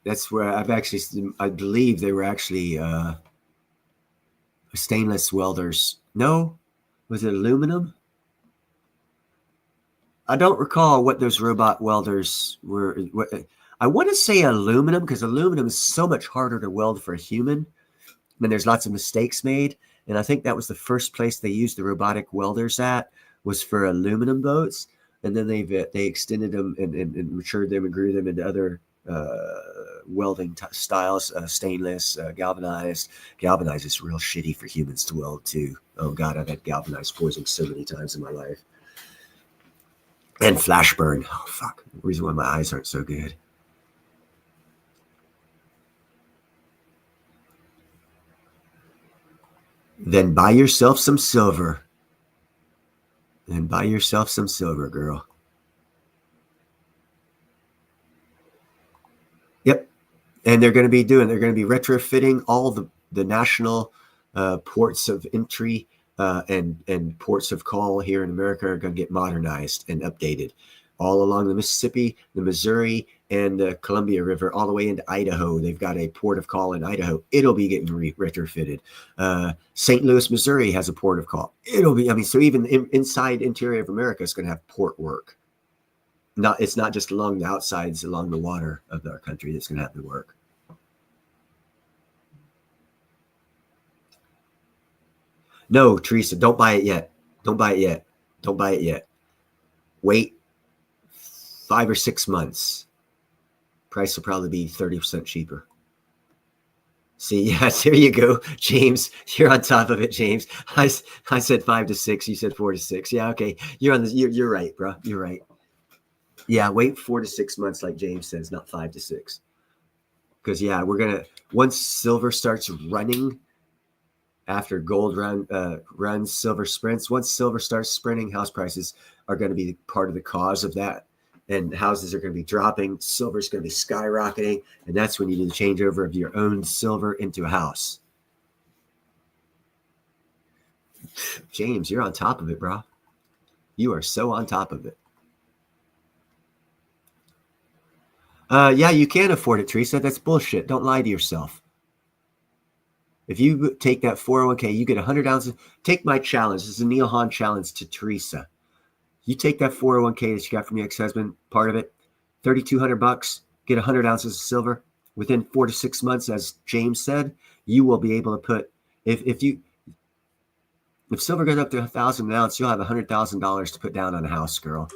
That's where I believe they were actually stainless welders. No? Was it aluminum? I don't recall what those robot welders were. I want to say aluminum, because aluminum is so much harder to weld for a human. And there's lots of mistakes made. And I think that was the first place they used the robotic welders at, was for aluminum boats. And then they extended them and matured them and grew them into other welding styles, stainless, galvanized. Galvanized is real shitty for humans to weld too. Oh God, I've had galvanized forging so many times in my life. And flash burn. Oh fuck. The reason why my eyes aren't so good. Then buy yourself some silver. Then buy yourself some silver, girl. Yep. And they're going to be retrofitting all the national ports of entry and ports of call here in America are going to get modernized and updated all along the Mississippi, the Missouri, and the Columbia River, all the way into Idaho. They've got a port of call in Idaho. It'll be getting retrofitted. St. Louis, Missouri has a port of call. It'll be, so even inside interior of America is going to have port work. It's not just along the outsides, along the water of our country that's going to have the work. No, Teresa, don't buy it yet. Don't buy it yet. Don't buy it yet. Wait 5 or 6 months. Price will probably be 30% cheaper. See, yeah, there you go, James. You're on top of it, James. I said 5 to 6. You said 4 to 6. Yeah, okay. You're right, bro. You're right. Yeah, wait 4 to 6 months, like James says, not 5 to 6. Because yeah, once silver starts running. After gold runs, silver sprints. Once silver starts sprinting, house prices are going to be part of the cause of that. And houses are going to be dropping. Silver is going to be skyrocketing. And that's when you do the changeover of your own silver into a house. James, you're on top of it, bro. You are so on top of it. Yeah, you can afford it, Teresa. That's bullshit. Don't lie to yourself. If you take that 401k, you get 100 ounces. Take my challenge. This is a Neil Hahn challenge to Teresa. You take that 401k that you got from your ex-husband, part of it, $3,200, get 100 ounces of silver. Within 4 to 6 months, as James said, you will be able to put, if silver goes up to 1,000 an ounce, you'll have $100,000 to put down on a house, girl.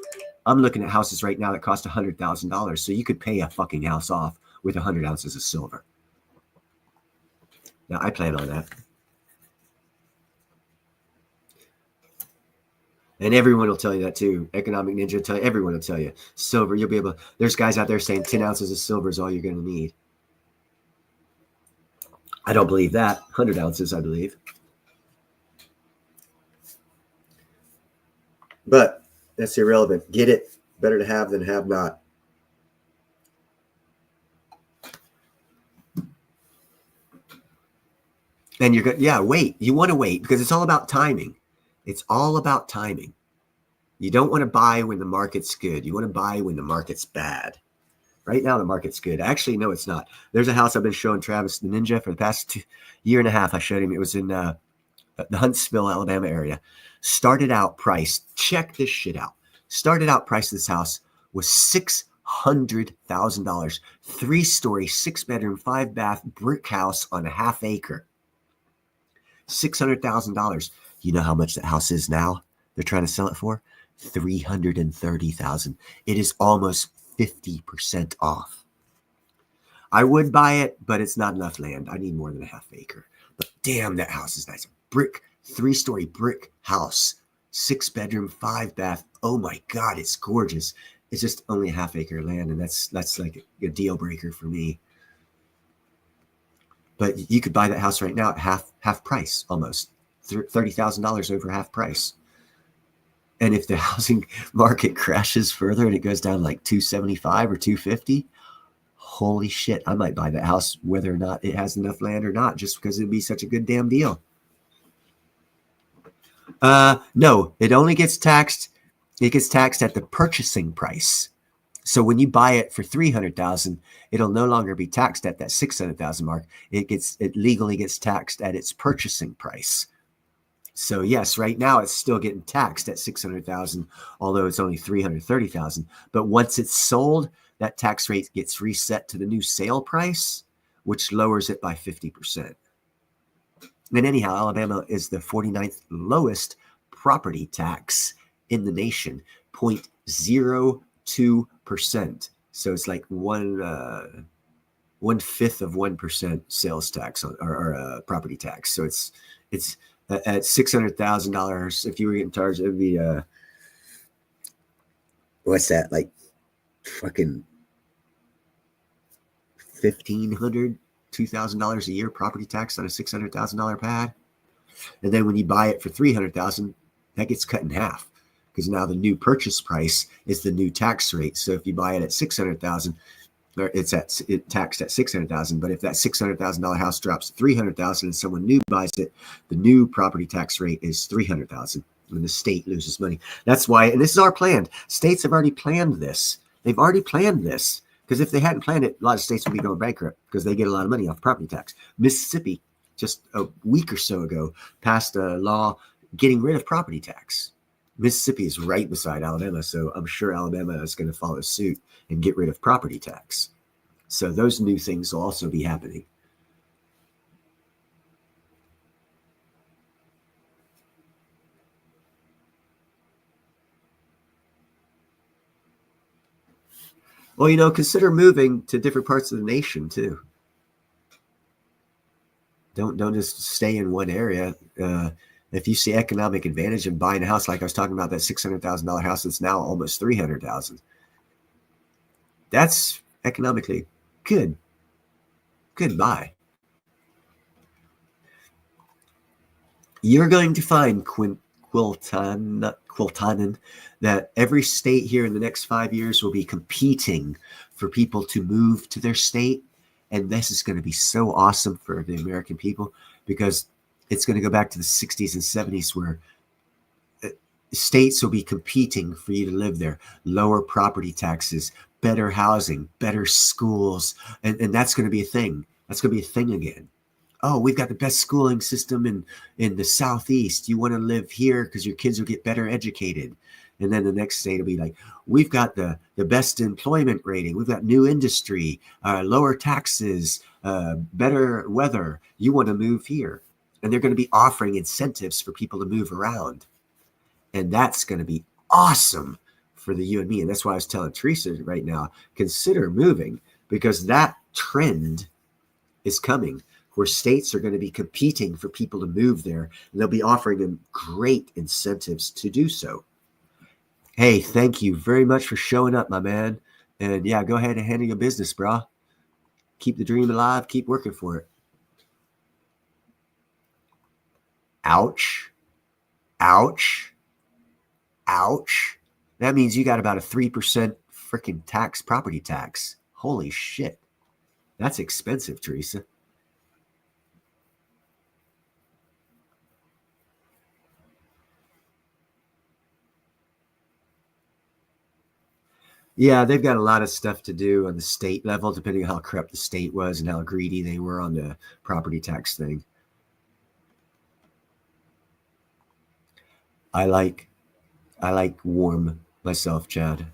I'm looking at houses right now that cost $100,000. So you could pay a fucking house off with 100 ounces of silver. Now, I plan on that. And everyone will tell you that too. Economic Ninja will tell you, everyone will tell you. Silver, you'll be able, there's guys out there saying 10 ounces of silver is all you're going to need. I don't believe that. 100 ounces, I believe. But that's irrelevant. Get it. Better to have than have not. And you're good. Yeah, wait. You want to wait because it's all about timing. It's all about timing. You don't want to buy when the market's good. You want to buy when the market's bad. Right now, the market's good. Actually, no, it's not. There's a house I've been showing Travis the Ninja for the past year and a half. I showed him. It was in the Huntsville, Alabama area. Started out price. Check this shit out. Started out price of this house was $600,000. 3-story, 6-bedroom, 5-bath brick house on a half acre. $600,000. You know how much that house is now? They're trying to sell it for $330,000. It is almost 50% off. I would buy it, but it's not enough land. I need more than a half acre. But damn, that house is nice. Brick, 3-story brick house, 6-bedroom, 5-bath. Oh my God, it's gorgeous. It's just only a half acre land, and that's like a deal breaker for me. But you could buy that house right now at half price, almost $30,000 over half price. And if the housing market crashes further and it goes down like 275 or 250, holy shit, I might buy that house whether or not it has enough land or not, just because it'd be such a good damn deal. No, it only gets taxed. It gets taxed at the purchasing price. So when you buy it for $300,000, it'll no longer be taxed at that $600,000 mark. It legally gets taxed at its purchasing price. So yes, right now it's still getting taxed at $600,000, although it's only $330,000. But once it's sold, that tax rate gets reset to the new sale price, which lowers it by 50%. And anyhow, Alabama is the 49th lowest property tax in the nation, 0.02%. So it's like 1/5 of 1% sales tax or property tax. So it's at $600,000. If you were getting charged, it would be what's that, like fucking $1,500, $2,000 a year property tax on a $600,000 pad. And then when you buy it for $300,000, that gets cut in half, because now the new purchase price is the new tax rate. So if you buy it at $600,000, it's taxed at $600,000. But if that $600,000 house drops to $300,000 and someone new buys it, the new property tax rate is $300,000, and the state loses money. That's why, and this is our plan. States have already planned this. They've already planned this, because if they hadn't planned it, a lot of states would be going bankrupt because they get a lot of money off property tax. Mississippi, just a week or so ago, passed a law getting rid of property tax. Mississippi is right beside Alabama, so I'm sure Alabama is going to follow suit and get rid of property tax. So those new things will also be happening. Well, consider moving to different parts of the nation too. Don't just stay in one area. If you see economic advantage in buying a house, like I was talking about, that $600,000 house that's now almost $300,000, that's economically good. Good buy. You're going to find, Quiltanen, that every state here in the next 5 years will be competing for people to move to their state. And this is going to be so awesome for the American people, because it's going to go back to the 60s and 70s where states will be competing for you to live there. Lower property taxes, better housing, better schools. And that's going to be a thing. That's going to be a thing again. Oh, we've got the best schooling system in the Southeast. You want to live here because your kids will get better educated. And then the next state will be like, we've got the best employment rating. We've got new industry, lower taxes, better weather. You want to move here. And they're going to be offering incentives for people to move around. And that's going to be awesome for the you and me. And that's why I was telling Teresa right now, consider moving, because that trend is coming, where states are going to be competing for people to move there. And they'll be offering them great incentives to do so. Hey, thank you very much for showing up, my man. And yeah, go ahead and handle your business, brah. Keep the dream alive. Keep working for it. Ouch. Ouch. Ouch. That means you got about a 3% freaking property tax. Holy shit. That's expensive, Teresa. Yeah, they've got a lot of stuff to do on the state level, depending on how corrupt the state was and how greedy they were on the property tax thing. I like warm myself, Chad.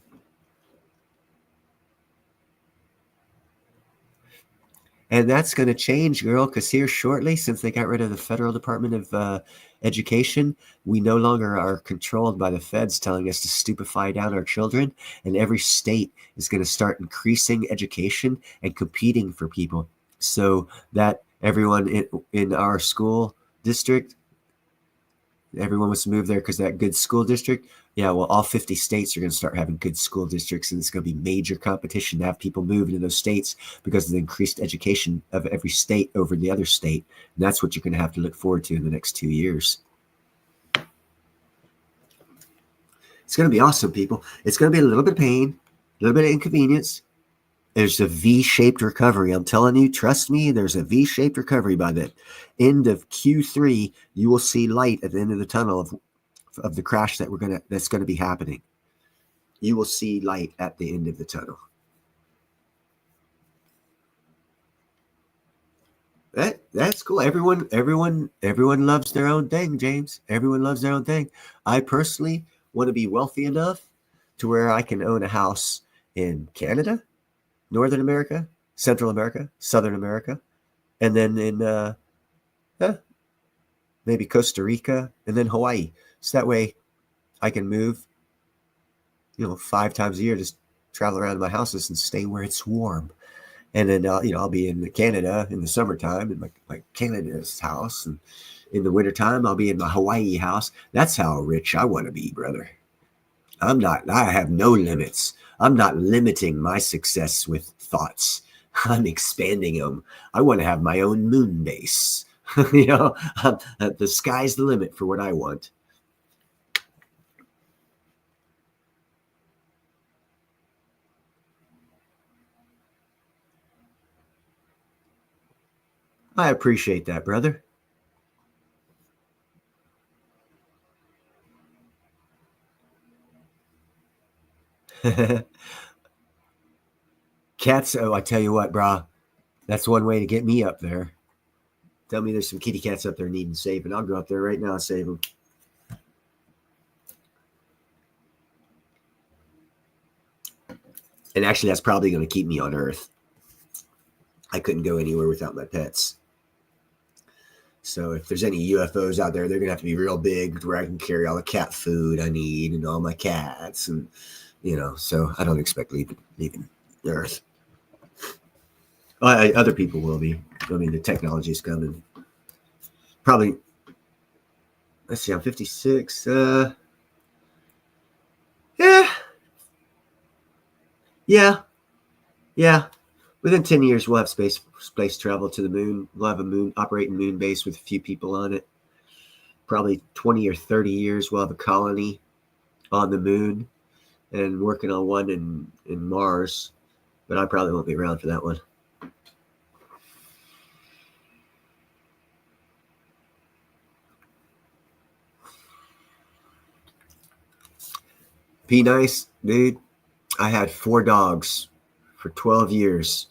And that's going to change, girl, because here shortly, since they got rid of the Federal Department of Education, we no longer are controlled by the feds telling us to stupefy down our children. And every state is going to start increasing education and competing for people so that everyone in our school district, everyone wants to move there because that good school district. Yeah, well, all 50 states are going to start having good school districts, and it's going to be major competition to have people move into those states because of the increased education of every state over the other state. And that's what you're going to have to look forward to in the next 2 years. It's going to be awesome, people. It's going to be a little bit of pain, a little bit of inconvenience. There's a V-shaped recovery. I'm telling you, trust me, there's a V-shaped recovery by the end of Q3. You will see light at the end of the tunnel of the crash that's going to be happening. You will see light at the end of the tunnel. That's cool. Everyone loves their own thing, James. Everyone loves their own thing. I personally want to be wealthy enough to where I can own a house in Canada, Northern America, Central America, Southern America, and then in maybe Costa Rica, and then Hawaii. So that way I can move, 5 times a year, just travel around to my houses and stay where it's warm. And then, I'll be in Canada in the summertime in my Canada's house. And in the wintertime, I'll be in my Hawaii house. That's how rich I want to be, brother. I have no limits. I'm not limiting my success with thoughts. I'm expanding them. I want to have my own moon base. The sky's the limit for what I want. I appreciate that, brother. Cats, oh, I tell you what, brah, that's one way to get me up there. Tell me there's some kitty cats up there needing saving. I'll go up there right now and save them. And actually, that's probably going to keep me on Earth. I couldn't go anywhere without my pets. So if there's any UFOs out there, they're going to have to be real big where I can carry all the cat food I need and all my cats. And, so I don't expect leaving Earth. Other people will be. I mean, the technology's coming. Probably, let's see, I'm 56. Yeah. Within 10 years, we'll have space travel to the moon. We'll have a operating moon base with a few people on it. Probably 20 or 30 years, we'll have a colony on the moon and working on one in Mars. But I probably won't be around for that one. Be nice, dude. I had 4 dogs for 12 years.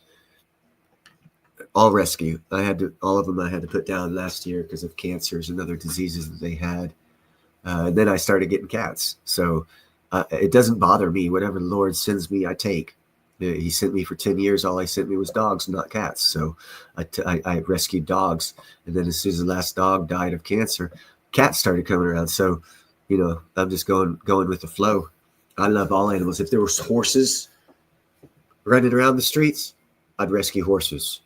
All rescue. All of them I had to put down last year because of cancers and other diseases that they had. And then I started getting cats. So it doesn't bother me. Whatever the Lord sends me, I take. He sent me for 10 years. All he sent me was dogs, not cats. So I rescued dogs. And then as soon as the last dog died of cancer, cats started coming around. So, I'm just going with the flow. I love all animals. If there was horses running around the streets, I'd rescue horses.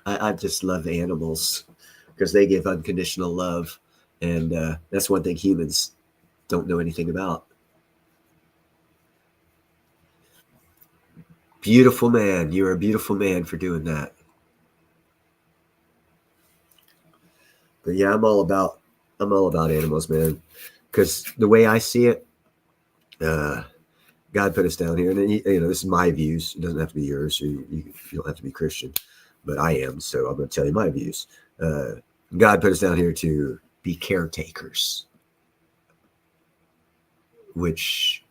I just love animals because they give unconditional love. And that's one thing humans don't know anything about. Beautiful man. You're a beautiful man for doing that. But yeah, I'm all about animals, man. Because the way I see it, God put us down here, and this is my views. It doesn't have to be yours. You don't have to be Christian, but I am, so I'm going to tell you my views. God put us down here to be caretakers, which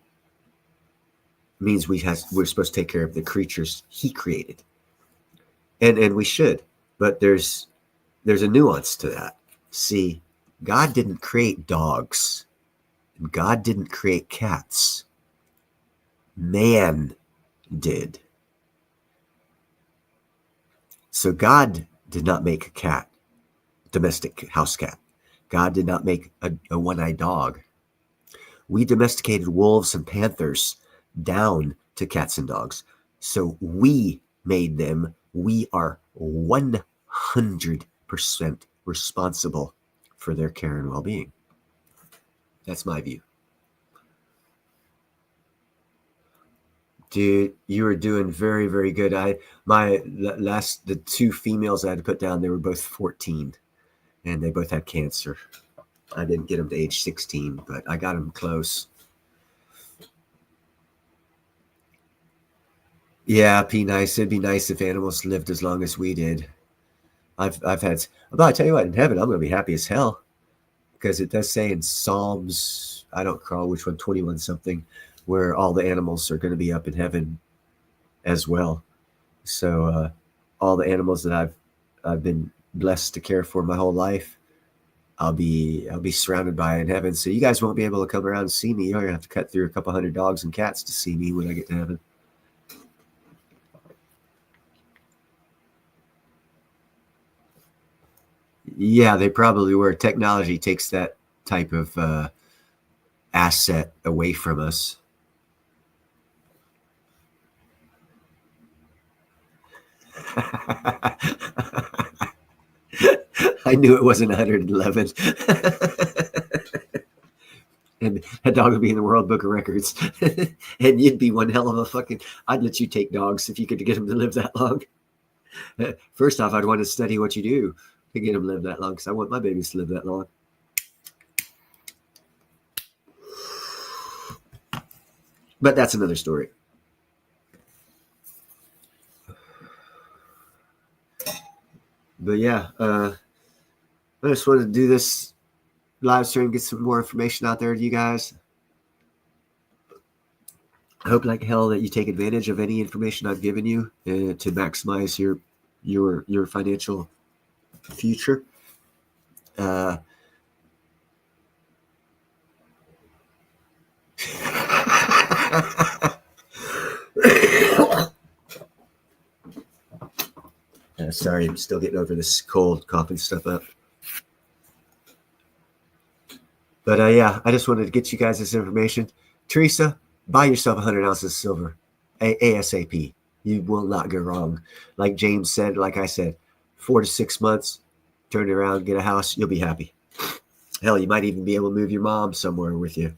means we're supposed to take care of the creatures He created, and we should. But there's a nuance to that. See, God didn't create dogs, and God didn't create cats. Man did. So God did not make a cat, domestic house cat. God did not make a one-eyed dog. We domesticated wolves and panthers down to cats and dogs. So we made them. We are 100% responsible for their care and well-being. That's my view. Dude, you were doing very, very good. The two females I had to put down, they were both 14 and they both had cancer. I didn't get them to age 16, but I got them close. Yeah, be nice. It'd be nice if animals lived as long as we did. But I tell you what, in heaven, I'm going to be happy as hell because it does say in Psalms, I don't recall which one, 21 something, where all the animals are going to be up in heaven as well. So all the animals that I've been blessed to care for my whole life, I'll be surrounded by in heaven. So you guys won't be able to come around and see me. You're going to have to cut through a couple hundred dogs and cats to see me when I get to heaven. Yeah, they probably were. Technology takes that type of asset away from us. I knew it wasn't 111. And that dog would be in the World Book of Records. And you'd be one hell of a fucking... I'd let you take dogs if you could get them to live that long. First off, I'd want to study what you do to get them to live that long because I want my babies to live that long. But that's another story. But yeah, I just wanted to do this live stream, get some more information out there to you guys. I hope like hell that you take advantage of any information I've given you to maximize your financial future. Sorry, I'm still getting over this cold, coughing stuff up. But yeah, I just wanted to get you guys this information. Teresa, buy yourself 100 ounces of silver, ASAP. You will not go wrong. Like James said, like I said, 4 to 6 months, turn it around, get a house, you'll be happy. Hell, you might even be able to move your mom somewhere with you.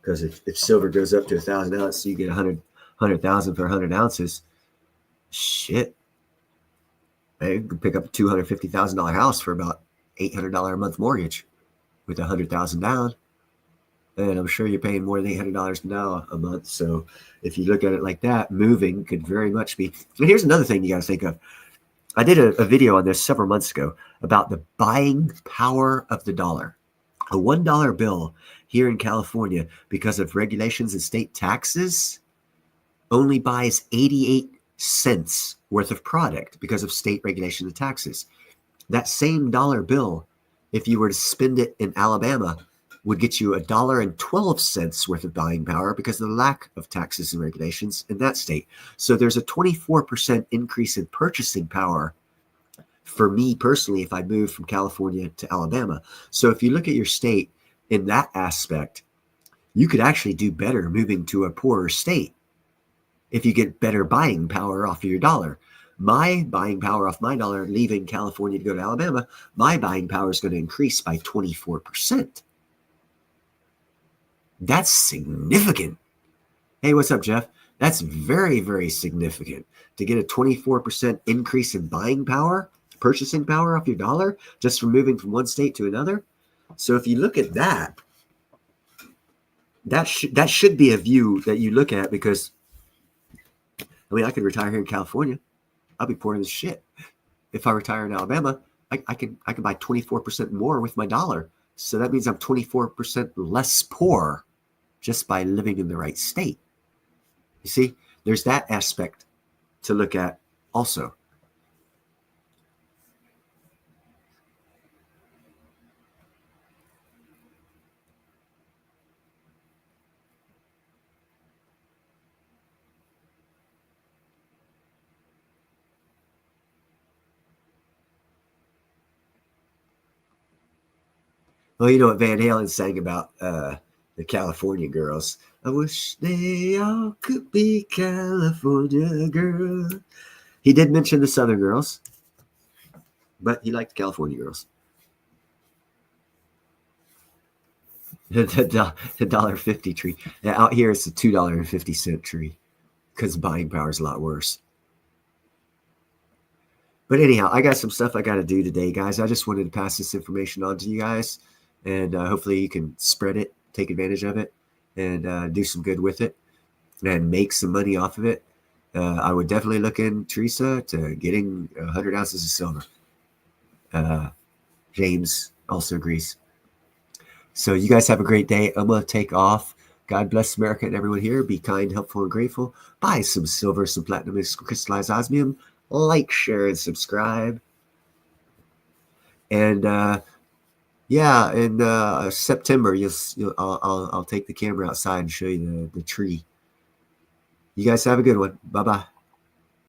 Because if silver goes up to 1,000 ounces, you get 100,000 for 100 ounces. Shit. Man, you can pick up a $250,000 house for about $800 a month mortgage with 100,000 down. And I'm sure you're paying more than $800 now a month. So if you look at it like that, moving could very much be. And here's another thing you got to think of. I did a video on this several months ago about the buying power of the dollar. A $1 bill here in California, because of regulations and state taxes, only buys 88 cents worth of product because of state regulations and taxes. That same dollar bill, if you were to spend it in Alabama, would get you $1.12 worth of buying power because of the lack of taxes and regulations in that state. So there's a 24% increase in purchasing power for me personally if I move from California to Alabama. So if you look at your state in that aspect, you could actually do better moving to a poorer state if you get better buying power off of your dollar. My buying power off my dollar leaving California to go to Alabama, my buying power is going to increase by 24%. That's significant. Hey, what's up, Jeff? That's very, very significant to get a 24% increase in buying power, purchasing power off your dollar just from moving from one state to another. So if you look at that, that should be a view that you look at because, I mean, I could retire here in California. I'll be poor as shit. If I retire in Alabama, I can buy 24% more with my dollar. So that means I'm 24% less poor just by living in the right state. You see, there's that aspect to look at also. Well, you know what Van Halen sang about the California girls. I wish they all could be California girls. He did mention the Southern girls, but he liked the California girls. The $1.50 tree. Yeah, out here it's a $2.50 tree because buying power is a lot worse. But anyhow, I got some stuff I got to do today, guys. I just wanted to pass this information on to you guys, and hopefully you can spread it, take advantage of it, and do some good with it, and make some money off of it. I would definitely look in, Teresa, to getting 100 ounces of silver. James also agrees. So you guys have a great day. I'm going to take off. God bless America and everyone here. Be kind, helpful, and grateful. Buy some silver, some platinum, and crystallized osmium. Like, share, and subscribe. And yeah, in September, I'll take the camera outside and show you the tree. You guys have a good one. Bye-bye.